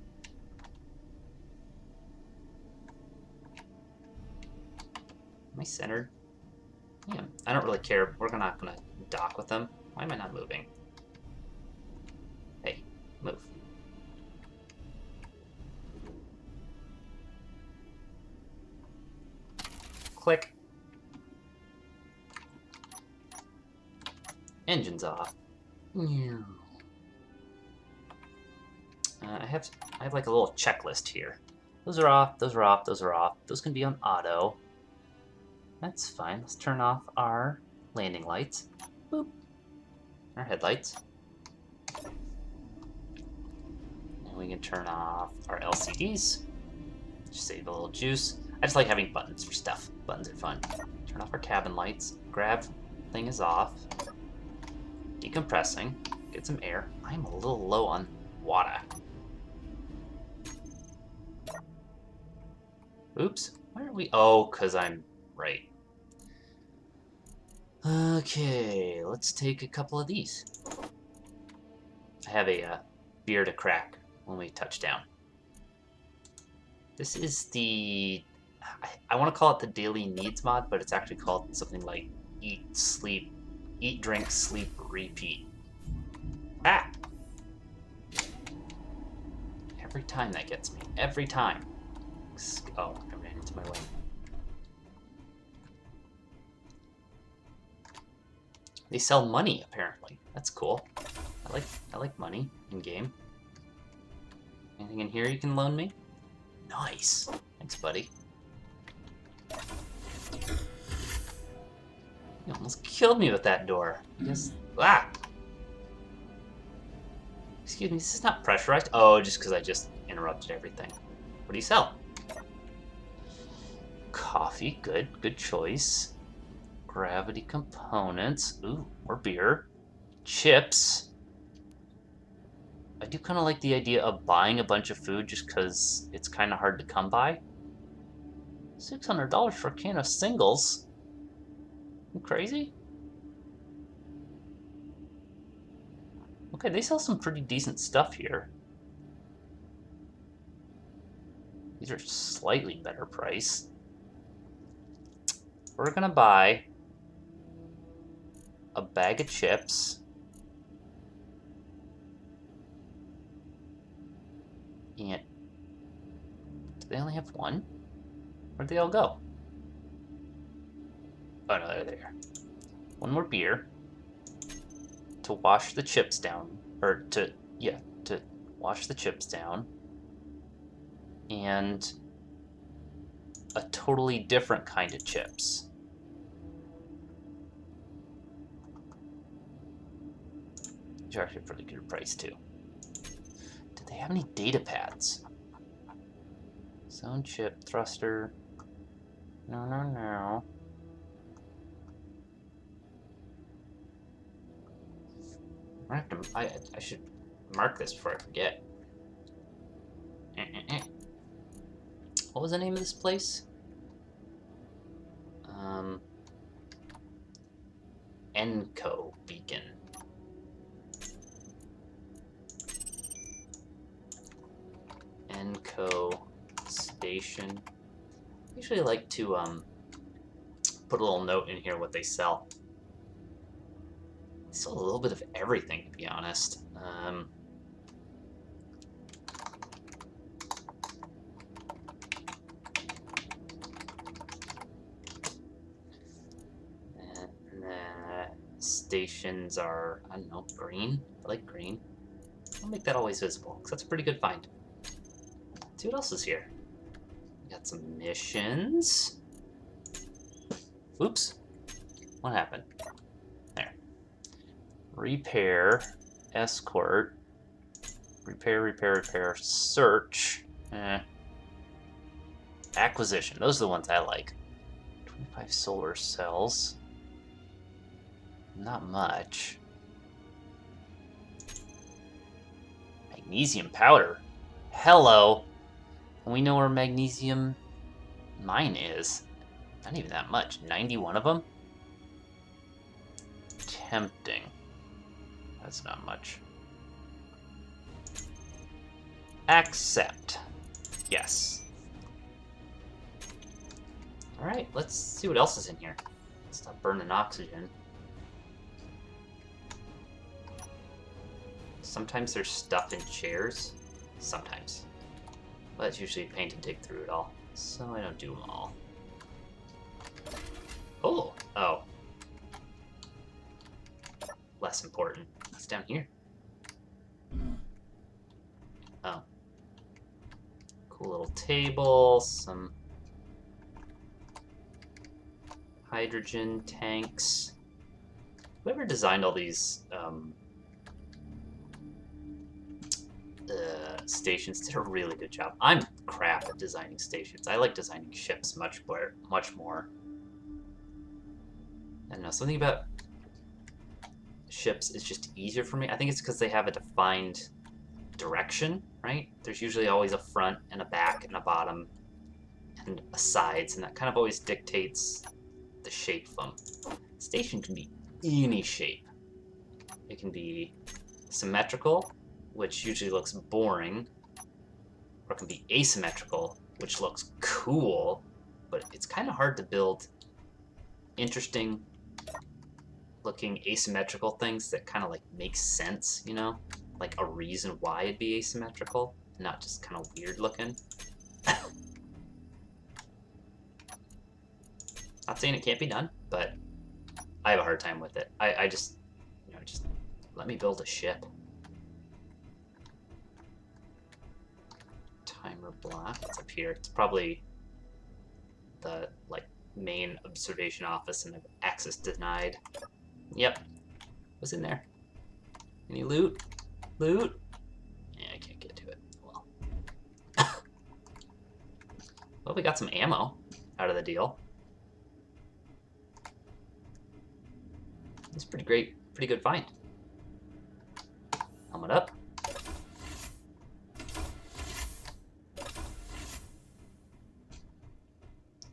Am I centered? Yeah, I don't really care. We're not gonna dock with them. Why am I not moving? Hey, move. Click. Engines off. I have like a little checklist here. Those are off, those are off, those are off. Those can be on auto. That's fine. Let's turn off our landing lights. Boop. Our headlights. And we can turn off our LCDs. Just save a little juice. I just like having buttons for stuff. Buttons are fun. Turn off our cabin lights. Grav thing is off. Decompressing. Get some air. I'm a little low on water. Oops. Why are we... Oh, because I'm right. Okay, let's take a couple of these. I have a beer to crack when we touch down. This is the... I want to call it the Daily Needs mod, but it's actually called something like eat, sleep, eat, drink, sleep, repeat. Ah! Every time that gets me. Every time. Oh, I ran into my way. They sell money, apparently. That's cool. I like money in game. Anything in here you can loan me? Nice. Thanks, buddy. You almost killed me with that door. Yes. Ah! Excuse me, this is not pressurized. Oh, just because I just interrupted everything. What do you sell? Coffee, good. Good choice. Gravity components. Ooh, more beer. Chips. I do kind of like the idea of buying a bunch of food just because it's kind of hard to come by. $600 for a can of singles? You crazy? Okay, they sell some pretty decent stuff here. These are slightly better price. We're gonna buy a bag of chips. And do they only have one? Where'd they all go? Oh no, they're there. One more beer to wash the chips down. Or to wash the chips down. And a totally different kind of chips. These are actually a pretty good price too. Do they have any data pads? Zone chip, thruster. No. I should mark this before I forget. What was the name of this place? Enco Beacon. Enco Station. I usually like to put a little note in here what they sell. They sell a little bit of everything, to be honest. And the stations are, I don't know, green. I like green. I'll make that always visible, because that's a pretty good find. Let's see what else is here. We got some missions. Oops. What happened? There. Repair. Escort. Repair. Search. Acquisition. Those are the ones I like. 25 solar cells. Not much. Magnesium powder. Hello. We know where magnesium mine is. Not even that much. 91 of them? Tempting. That's not much. Accept. Yes. Alright, let's see what else is in here. Stop burning oxygen. Sometimes there's stuff in chairs. Sometimes. But it's usually a pain to dig through it all. So I don't do them all. Oh. Less important. What's down here? Oh. Cool little table, some hydrogen tanks. Whoever designed all these stations did a really good job. I'm crap at designing stations. I like designing ships much more. I don't know, something about ships is just easier for me. I think it's because they have a defined direction, right? There's usually always a front and a back and a bottom and a sides, and that kind of always dictates the shape of them. Station can be any shape. It can be symmetrical, which usually looks boring, or it can be asymmetrical, which looks cool, but it's kind of hard to build interesting looking asymmetrical things that kind of like make sense, you know? Like a reason why it'd be asymmetrical, not just kind of weird looking. Not saying it can't be done, but I have a hard time with it. I just, you know, just let me build a ship. Timer block. It's up here. It's probably the like main observation office and access denied. Yep. What's in there? Any loot? Loot? Yeah, I can't get to it. Well. Well, we got some ammo out of the deal. It's pretty great, pretty good find. Helmet up.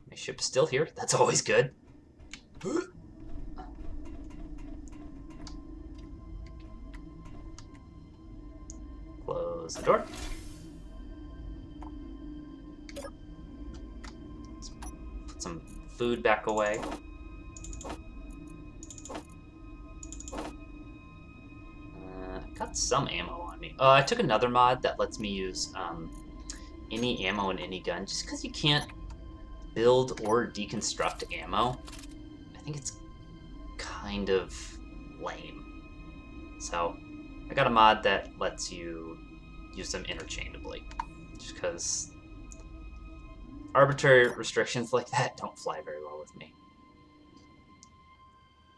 My ship is still here. That's always good. Close the door. Let's put some food back away. Got some ammo on me. I took another mod that lets me use any ammo in any gun, just because you can't build or deconstruct ammo. I think it's kind of lame. So I got a mod that lets you use them interchangeably, just because arbitrary restrictions like that don't fly very well with me.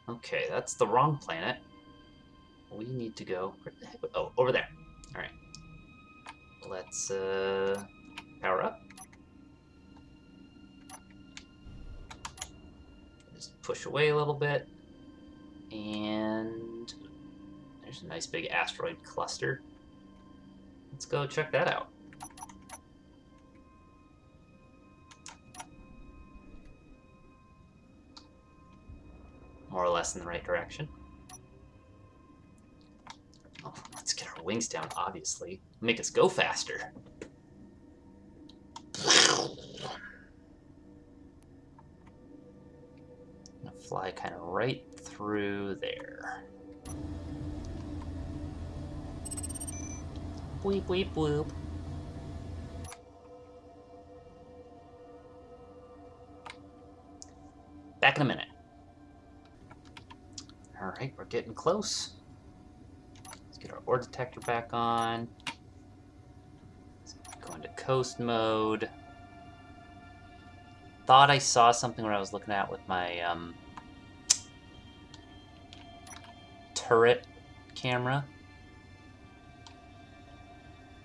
Okay, that's the wrong planet. We need to go. Where the heck? Oh, over there. All right. Let's power up. Just push away a little bit, and there's a nice big asteroid cluster. Let's go check that out. More or less in the right direction. Oh, let's get our wings down, obviously. Make us go faster. I'm gonna fly kind of right through there. Weep, weep, whoop. Back in a minute. Alright, we're getting close. Let's get our ore detector back on. Let's go into coast mode. Thought I saw something where I was looking at with my turret camera,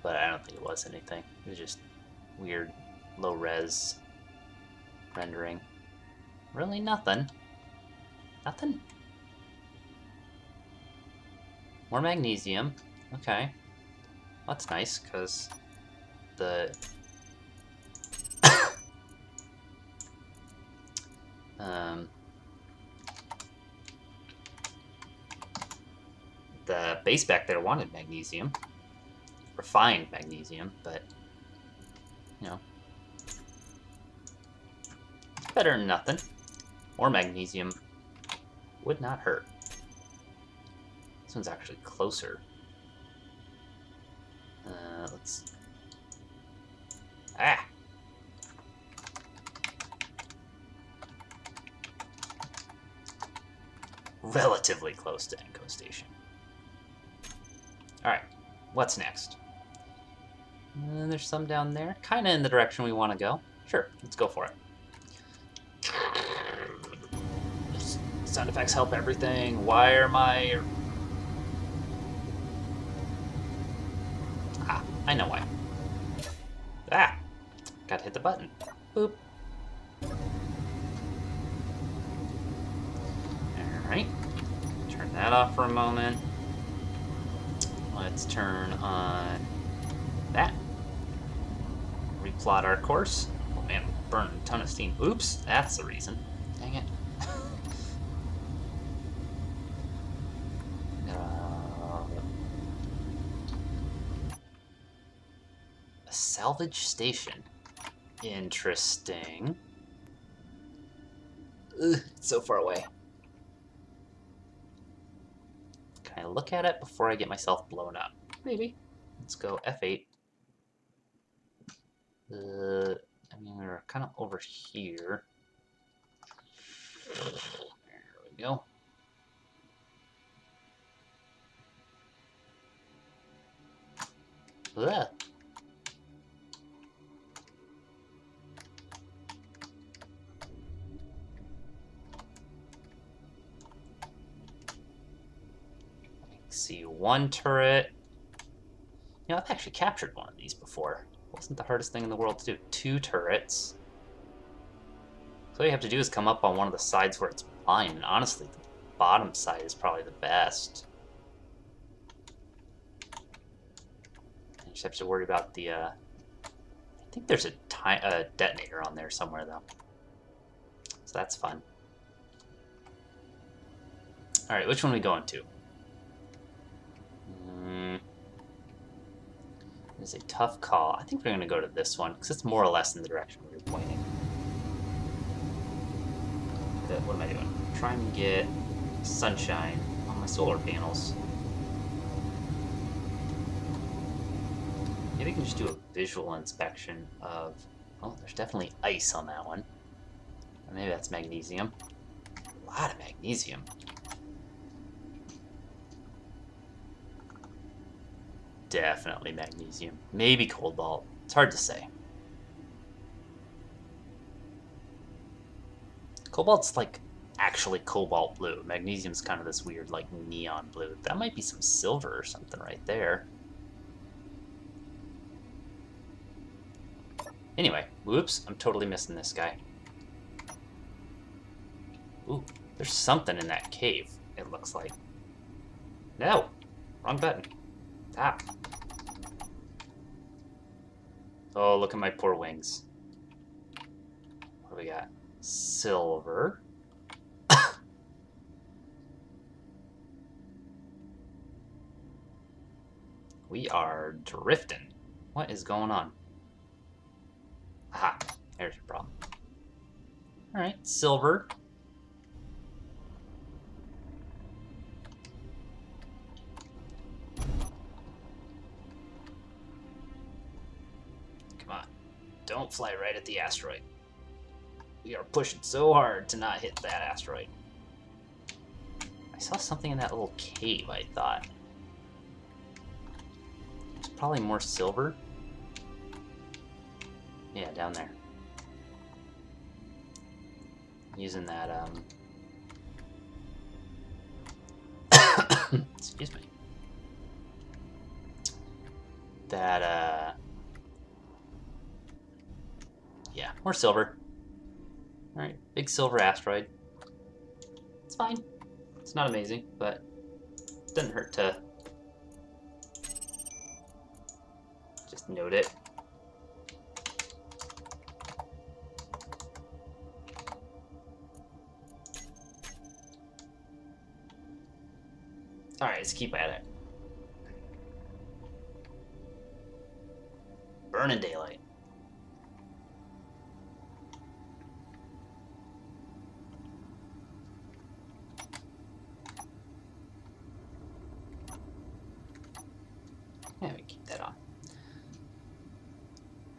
but I don't think it was anything. It was just weird low res rendering. Really nothing. Nothing. More magnesium. Okay. That's nice, because the the base back there wanted magnesium. Refined magnesium, but you know, better than nothing. More magnesium would not hurt. This one's actually closer. Let's... Ah! Relatively close to Enco Station. Alright, what's next? There's some down there. Kind of in the direction we want to go. Sure, let's go for it. Sound effects help everything. Why are my... Ah, I know why. Ah! Gotta hit the button. Boop. Alright. Turn that off for a moment. Let's turn on that. Replot our course. Oh man, we burned a ton of steam. Oops, that's the reason. Dang it. A salvage station. Interesting. Ugh, it's so far away. look at it before I get myself blown up? Maybe. Let's go F8. I mean, we're kind of over here. There we go. Ugh. See, one turret. You know, I've actually captured one of these before. It wasn't the hardest thing in the world to do. 2 turrets. So all you have to do is come up on one of the sides where it's blind, and honestly, the bottom side is probably the best. You just have to worry about the, I think there's a detonator on there somewhere, though. So that's fun. Alright, which one are we going to? It's a tough call. I think we're going to go to this one, because it's more or less in the direction we were pointing. What am I doing? Trying to get sunshine on my solar panels. Maybe I can just do a visual inspection of... Oh, there's definitely ice on that one. Or maybe that's magnesium. A lot of magnesium. Definitely magnesium. Maybe cobalt. It's hard to say. Cobalt's like actually cobalt blue. Magnesium's kind of this weird like neon blue. That might be some silver or something right there. Anyway, whoops, I'm totally missing this guy. Ooh, there's something in that cave, it looks like. No, wrong button. Ah. Oh, look at my poor wings. What do we got? Silver. We are drifting. What is going on? Aha, there's your problem. Alright, silver. Come on. Don't fly right at the asteroid. We are pushing so hard to not hit that asteroid. I saw something in that little cave, I thought. There's probably more silver. Yeah, down there. Using that, excuse me. That, yeah, more silver. Alright, big silver asteroid. It's fine. It's not amazing, but it doesn't hurt to just note it. Alright, let's keep at it. Burning daylight. Yeah, we keep that on.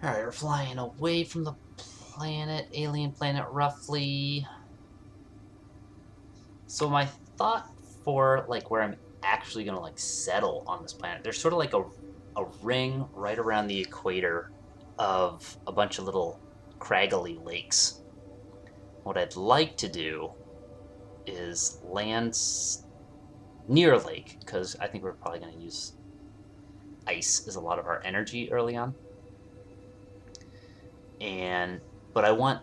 Alright, we're flying away from the planet, alien planet, roughly. So my thought for, like, where I'm actually gonna, like, settle on this planet, there's sort of like a ring right around the equator of a bunch of little craggly lakes. What I'd like to do is land near a lake, because I think we're probably going to use ice as a lot of our energy early on. But I want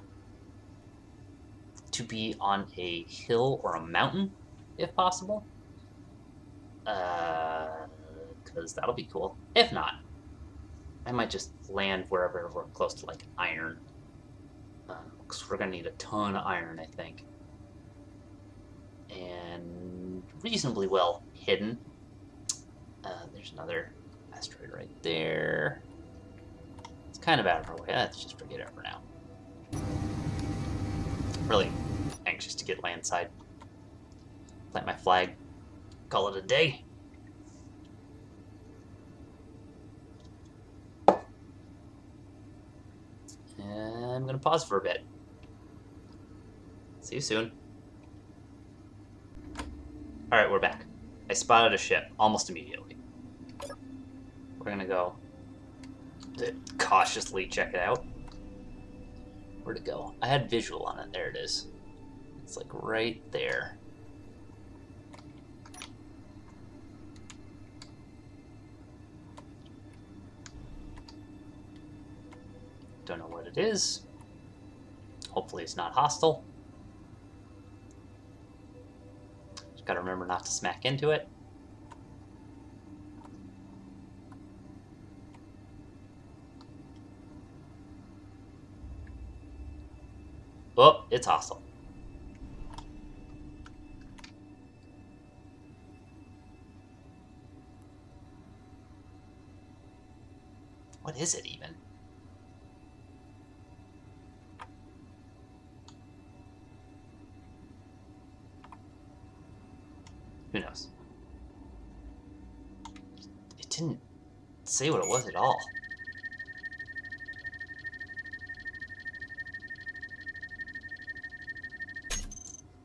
to be on a hill or a mountain, if possible. Because that'll be cool. If not, I might just land wherever we're close to, like, iron. Because we're going to need a ton of iron, I think. And reasonably well hidden. There's another asteroid right there. It's kind of out of our way. Let's just forget it for now. Really anxious to get landside. Plant my flag. Call it a day. I'm going to pause for a bit. See you soon. Alright, we're back. I spotted a ship almost immediately. We're going to go cautiously check it out. Where'd it go? I had visual on it. There it is. It's like right there. Don't know what it is. Hopefully it's not hostile. Just gotta remember not to smack into it. Oh, it's hostile. What is it even? Who knows? It didn't say what it was at all.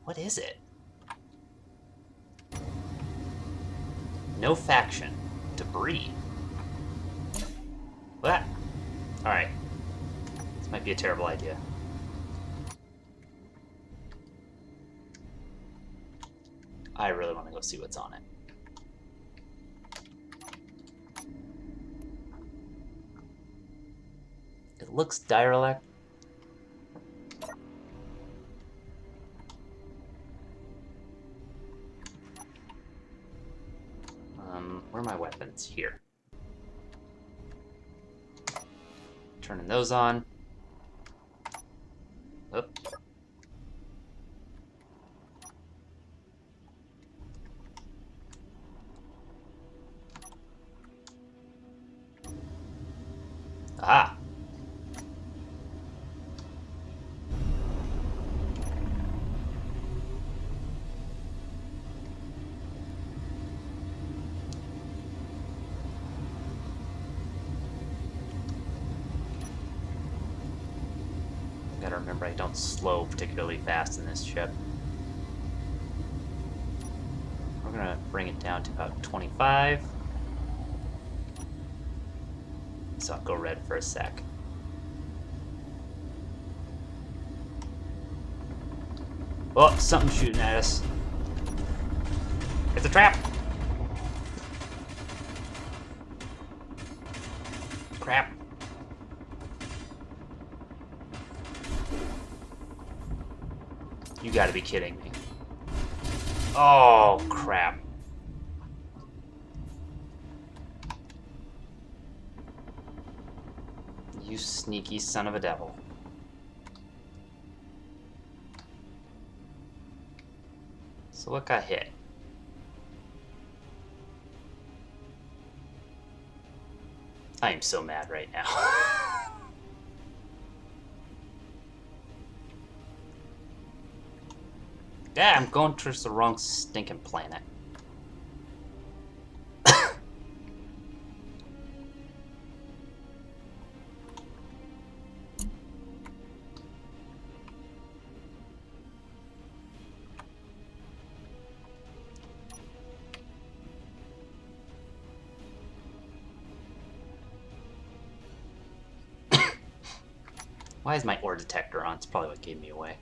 What is it? No faction. Debris. What? Alright. This might be a terrible idea. I really want to go see what's on it. It looks derelict. Where are my weapons? Here. Turning those on. Oop. Ah! Gotta remember I don't slow particularly fast in this ship. We're gonna bring it down to about 25. So I'll go red for a sec. Oh, something's shooting at us. It's a trap! Crap. You gotta be kidding me. Oh, crap. You sneaky son of a devil. So what got hit? I am so mad right now. Yeah, I'm going towards the wrong stinking planet. Why is my ore detector on? It's probably what gave me away.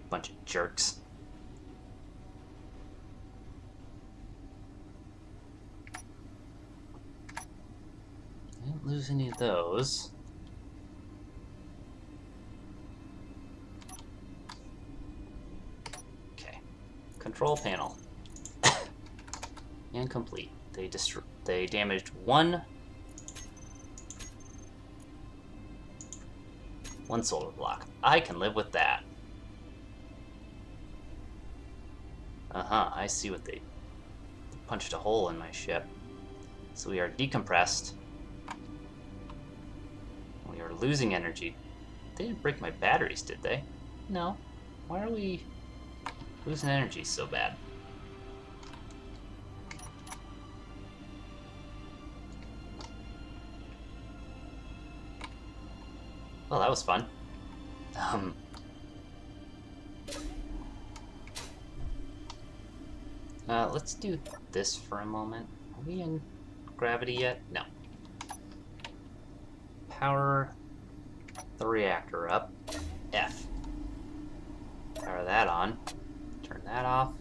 Bunch of jerks. I didn't lose any of those. Okay. Control panel. Incomplete. They damaged one solar block. I can live with that. I see what they punched a hole in my ship. So we are decompressed. We are losing energy. They didn't break my batteries, did they? No. Why are we losing energy so bad? Well, that was fun. Let's do this for a moment. Are we in gravity yet? No. Power the reactor up. F. Power that on. Turn that off.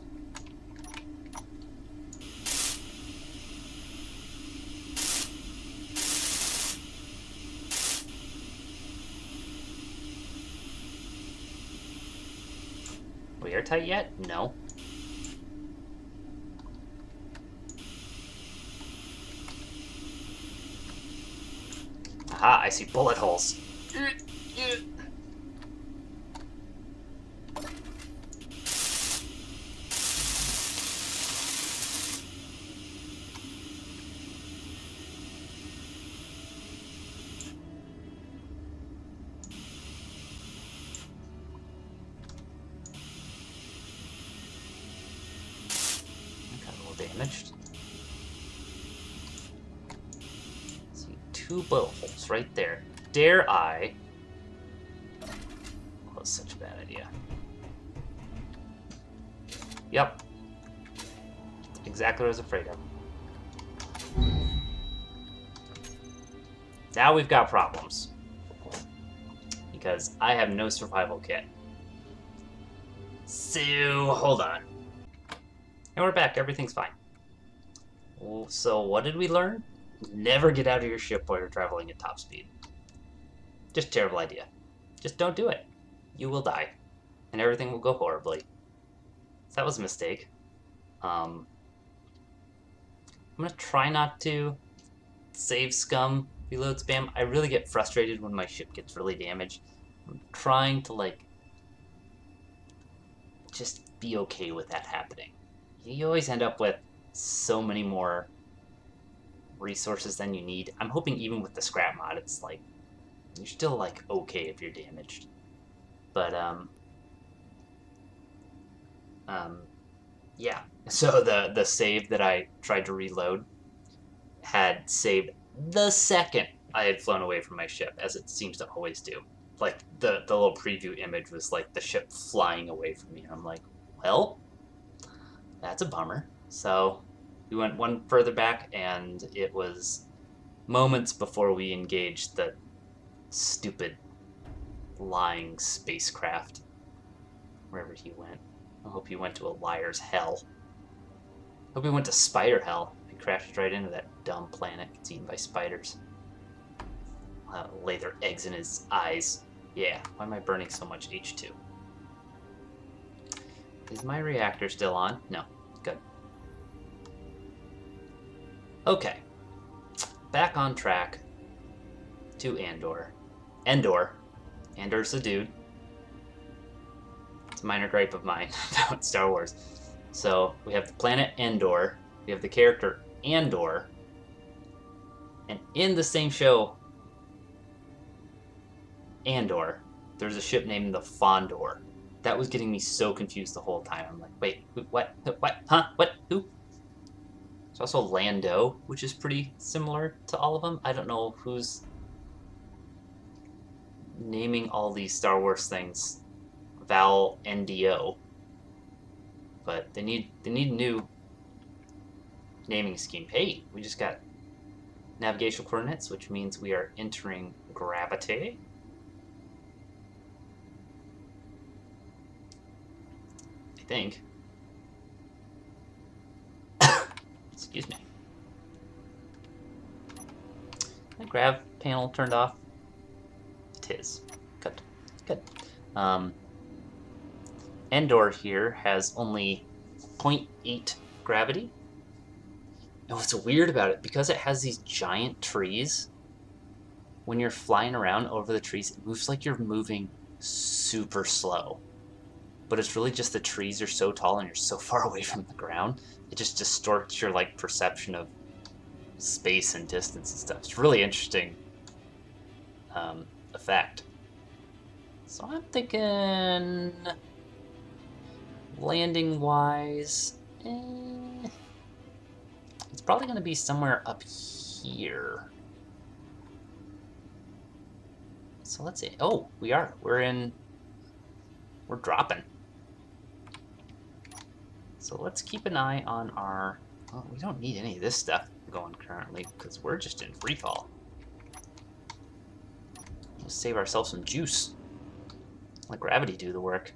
Are we airtight yet? No. Aha, I see bullet holes. Got a little damaged. See, 2 bullet holes right there. Dare I? That was such a bad idea. Yep. Exactly what I was afraid of. Now we've got problems. Because I have no survival kit. So, hold on. And we're back. Everything's fine. So, what did we learn? Never get out of your ship while you're traveling at top speed. Just a terrible idea. Just don't do it. You will die. And everything will go horribly. So that was a mistake. I'm going to try not to save scum, reload spam. I really get frustrated when my ship gets really damaged. I'm trying to, like, just be okay with that happening. You always end up with so many more resources than you need. I'm hoping even with the scrap mod, it's like, you're still, like, okay if you're damaged. But, yeah. So the save that I tried to reload had saved the second I had flown away from my ship, as it seems to always do. Like, the little preview image was like the ship flying away from me, and I'm like, well, that's a bummer. So we went one further back, and it was moments before we engaged the stupid lying spacecraft wherever he went. I hope he went to a liar's hell. Hope he went to spider hell. He crashed right into that dumb planet. Gets eaten by spiders. Lay their eggs in his eyes. Yeah, why am I burning so much H2? Is my reactor still on? No. Good. Okay. Back on track to Endor. Endor. Endor's the dude. It's a minor gripe of mine about Star Wars. So we have the planet Endor. We have the character Andor. And in the same show, Andor, there's a ship named the Fondor. That was getting me so confused the whole time. I'm like, wait, what? What? Huh? What? Who? There's also Lando, which is pretty similar to all of them. I don't know who's naming all these Star Wars things Val NDO, but they need a new naming scheme. Hey, we just got navigational coordinates, which means we are entering gravity. I think. Excuse me. My grav panel turned off. It is. Good. Good. Endor here has only 0.8 gravity. And what's weird about it, because it has these giant trees, when you're flying around over the trees, it moves like you're moving super slow. But it's really just the trees are so tall and you're so far away from the ground, it just distorts your like perception of space and distance and stuff. It's really interesting effect. So I'm thinking landing wise, it's probably going to be somewhere up here. So let's see. Oh, we are. We're dropping. So let's keep an eye on our... Well, we don't need any of this stuff going currently because we're just in free fall. Let's save ourselves some juice. Let gravity do the work.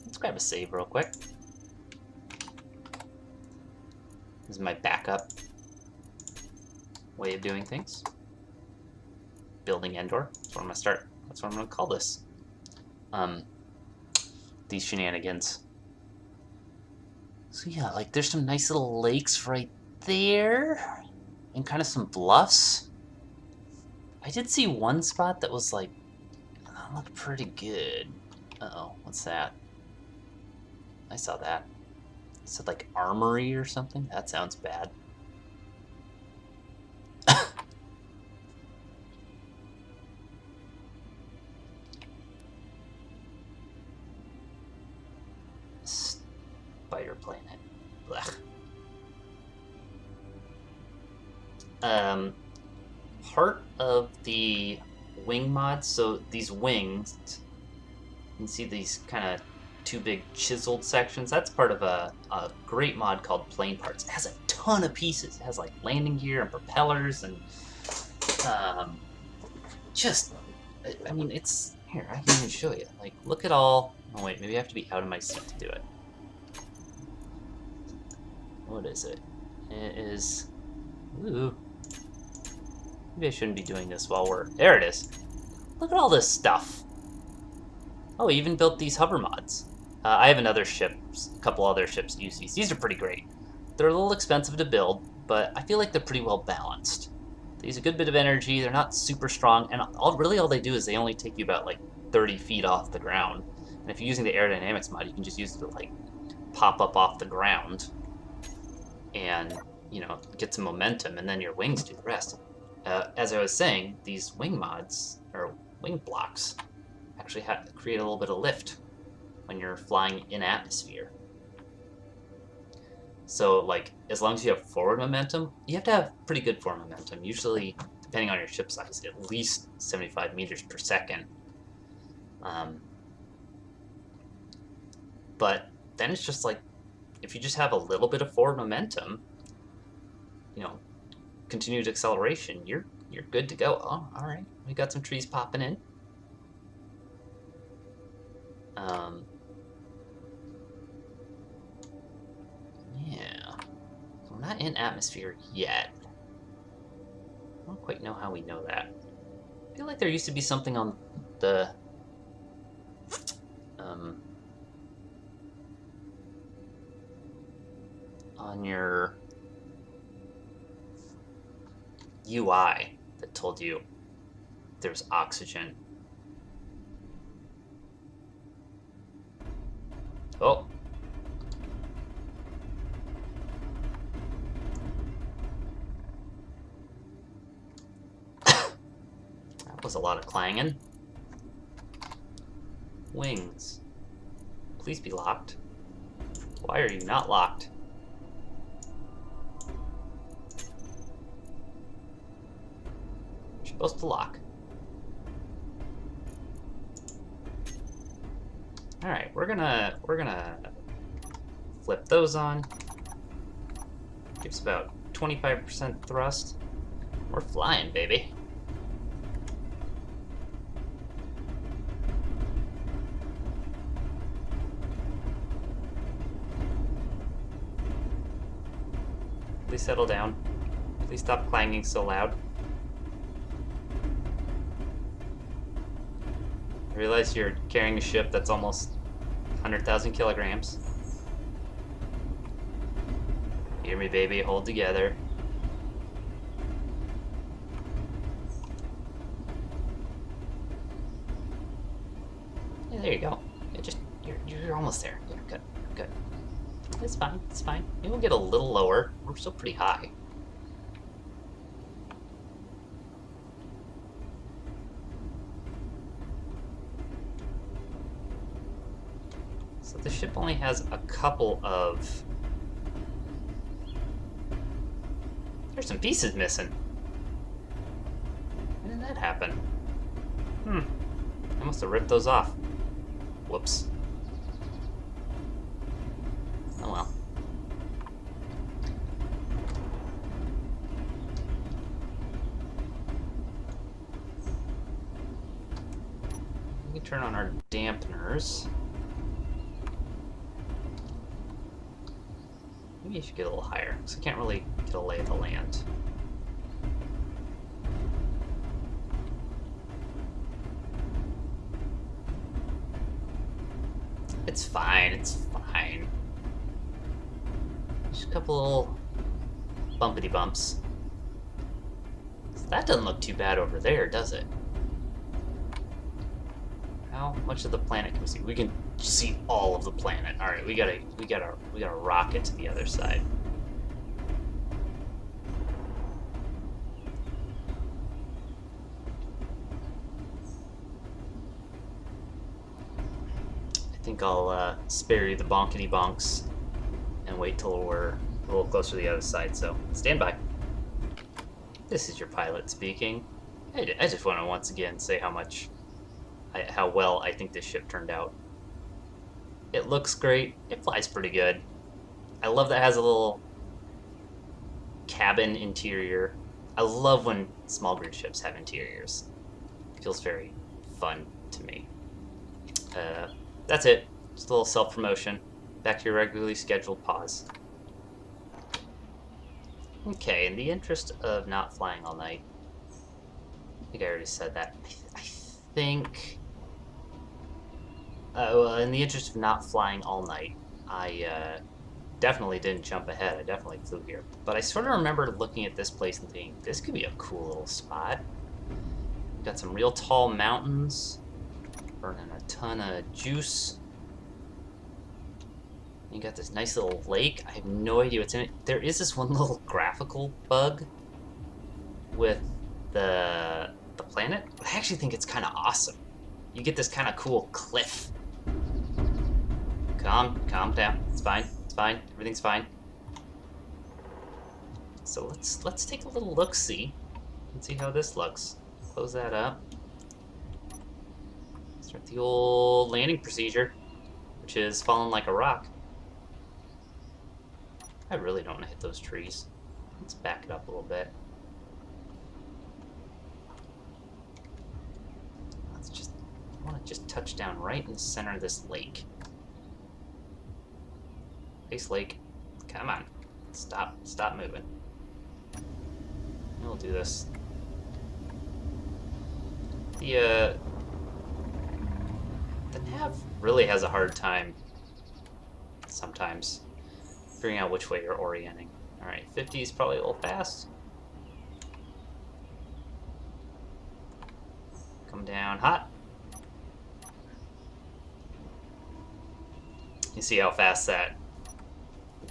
Let's grab a save real quick. This is my backup way of doing things. Building Endor. That's what I'm gonna start. That's what I'm gonna call this. These shenanigans. So yeah, like there's some nice little lakes right there, and kind of some bluffs. I did see one spot that was like, that looked pretty good. Uh-oh, what's that? I saw that. It said like armory or something. That sounds bad. Spider planet. Blech. Part of the wing mods, so these wings, you can see these kind of two big chiseled sections. That's part of a great mod called Plane Parts. It has a ton of pieces. It has like landing gear and propellers and just, I mean, it's, here, I can even show you. Like, look at all, oh wait, maybe I have to be out of my seat to do it. What is it? It is, ooh. Maybe I shouldn't be doing this while we're... There it is. Look at all this stuff. Oh, we even built these hover mods. I have another ship, a couple other ships to use these. These are pretty great. They're a little expensive to build, but I feel like they're pretty well balanced. They use a good bit of energy. They're not super strong, and really all they do is they only take you about like 30 feet off the ground. And if you're using the aerodynamics mod, you can just use it to like pop up off the ground and, you know, get some momentum, and then your wings do the rest. As I was saying, these wing mods, or wing blocks, actually create a little bit of lift when you're flying in atmosphere. So, like, as long as you have forward momentum, you have to have pretty good forward momentum. Usually, depending on your ship size, at least 75 meters per second. But then it's just like, if you just have a little bit of forward momentum, you know, continued acceleration, you're good to go. Oh, all right, we got some trees popping in. Yeah, so we're not in atmosphere yet. I don't quite know how we know that. I feel like there used to be something on the on your UI that told you there's oxygen. Oh. That was a lot of clanging. Wings. Please be locked. Why are you not locked? You're supposed to lock. Alright, we're gonna flip those on. Gives about 25% thrust. We're flying, baby. Please settle down. Please stop clanging so loud. I realize you're carrying a ship that's almost 100,000 kilograms. Hear me, baby. Hold together. Yeah, there you go. Yeah, you're almost there. Yeah, good, good. It's fine. It's fine. Maybe we'll get a little lower. We're still pretty high. So the ship only has a couple of There's some pieces missing. When did that happen? I must have ripped those off. Whoops. Oh well. We can turn on our dampeners. Maybe I should get a little higher, because I can't really get a lay of the land. It's fine, it's fine. Just a couple little bumpity bumps. So that doesn't look too bad over there, does it? How much of the planet can we see? We can see all of the planet. All right, we gotta rocket to the other side. I think I'll spare you the bonkety bonks and wait till we're a little closer to the other side. So stand by. This is your pilot speaking. I just want to once again say how well I think this ship turned out. It looks great. It flies pretty good. I love that it has a little cabin interior. I love when small grid ships have interiors. It feels very fun to me. That's it. Just a little self-promotion. Back to your regularly scheduled pause. Okay, in the interest of not flying all night, I think I already said that. I think... well, in the interest of not flying all night, I definitely didn't jump ahead. I definitely flew here. But I sort of remember looking at this place and thinking, this could be a cool little spot. We've got some real tall mountains, burning a ton of juice. You got this nice little lake. I have no idea what's in it. There is this one little graphical bug with the planet. I actually think it's kind of awesome. You get this kind of cool cliff. Calm down. It's fine. It's fine. Everything's fine. So let's take a little look-see and see how this looks. Close that up. Start the old landing procedure, which is falling like a rock. I really don't want to hit those trees. Let's back it up a little bit. I want to just touch down right in the center of this lake. Nice lake. Come on. Stop moving. We'll do this. The nav really has a hard time sometimes figuring out which way you're orienting. Alright, 50 is probably a little fast. Come down hot. You see how fast that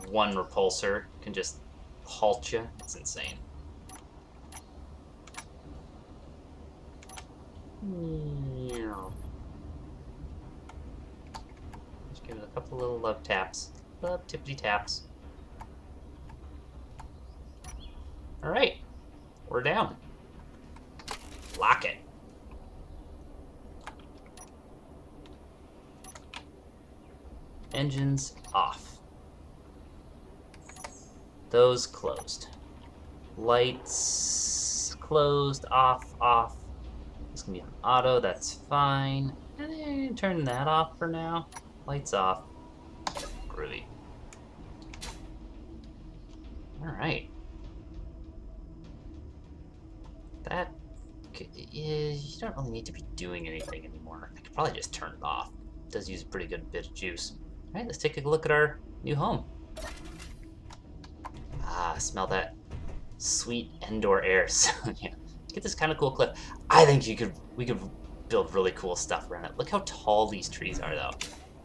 one repulsor can just halt you? It's insane. Just give it a couple little love taps. Love tippity taps. Alright. We're down. Lock it. Engines off. Those closed. Lights closed, off. This can be on auto, that's fine. And turn that off for now. Lights off. Groovy. Alright. That... you don't really need to be doing anything anymore. I could probably just turn it off. It does use a pretty good bit of juice. Alright, let's take a look at our new home. Ah, smell that sweet Endor air. So, yeah. Get this kind of cool cliff. I think we could build really cool stuff around it. Look how tall these trees are, though.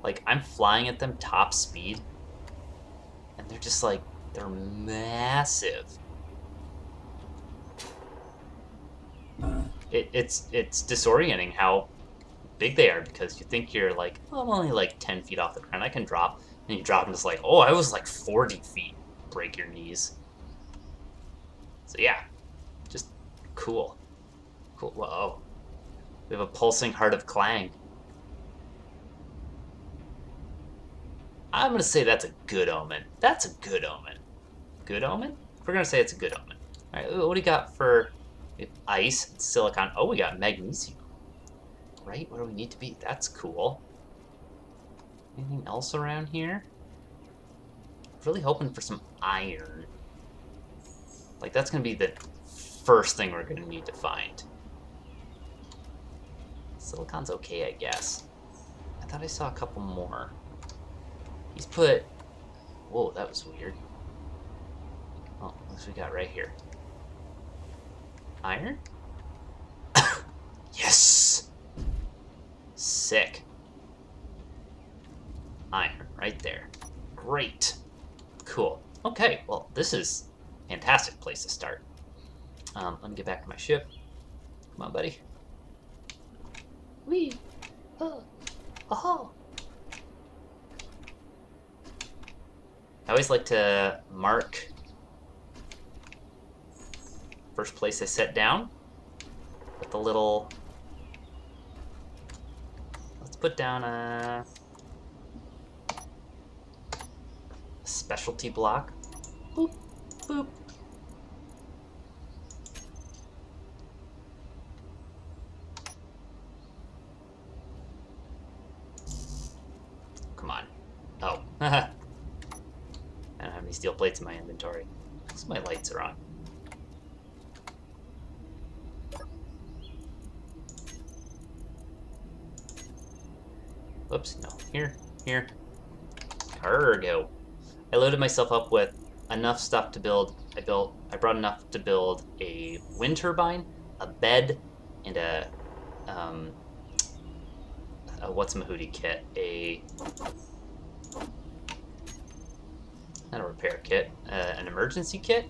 Like, I'm flying at them top speed, and they're just like, they're massive. It's disorienting how big they are, because you think you're like, oh, I'm only like 10 feet off the ground. I can drop. And you drop and it's like, oh, I was like 40 feet. Break your knees. So yeah, just cool. Cool. Whoa. We have a pulsing heart of Clang. I'm gonna say that's a good omen. That's a good omen. Good omen? We're gonna say it's a good omen. All right, what do we got for ice, silicon? Oh, we got magnesium. Right where we need to be. That's cool. Anything else around here? Really hoping for some iron. Like, that's gonna be the first thing we're gonna need to find. Silicon's okay, I guess. I thought I saw a couple more. He's put... Whoa, that was weird. Oh, what's we got right here? Iron? Yes! Sick. Iron, right there. Great. Cool. Okay, well, this is a fantastic place to start. Let me get back to my ship. Come on, buddy. Whee! Oh! Oh! I always like to mark first place I set down with the little... Let's put down a specialty block. Boop, boop. Come on. Oh. I don't have any steel plates in my inventory. Because my lights are on. Whoops, no. Here. Cargo. I loaded myself up with enough stuff to build. I brought enough to build a wind turbine, a bed, and a what's my hoodie kit? Not a repair kit, an emergency kit,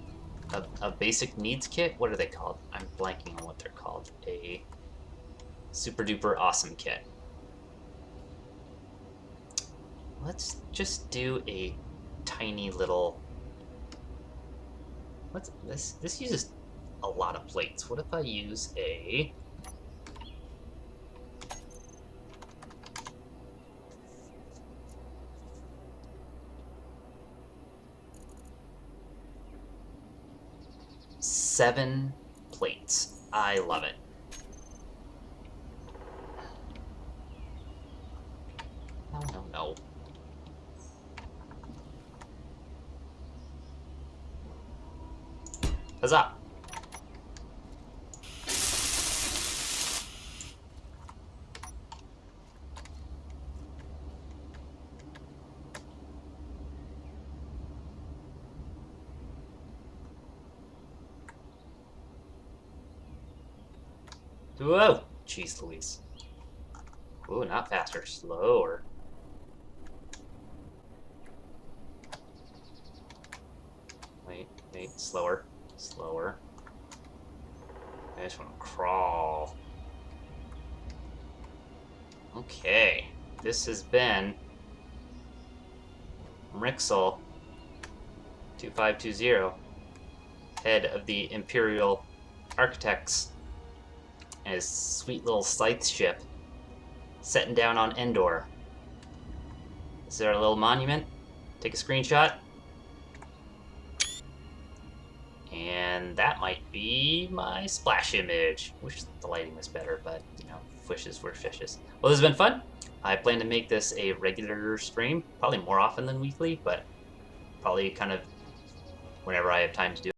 a basic needs kit. What are they called? I'm blanking on what they're called. A super duper awesome kit. Let's just do a tiny little... What's this? This uses a lot of plates. What if I use a... Seven plates. I love it. No. Huzzah! Whoa! Jeez Louise. Ooh, not faster. Slower. Wait. Slower. I just want to crawl. Okay. This has been Rixel 2520, head of the Imperial Architects, and his sweet little Scythe ship, setting down on Endor. This is our little monument. Take a screenshot. And that might be my splash image. Wish the lighting was better, but, fishes were fishes. Well, this has been fun. I plan to make this a regular stream, probably more often than weekly, but probably kind of whenever I have time to do it.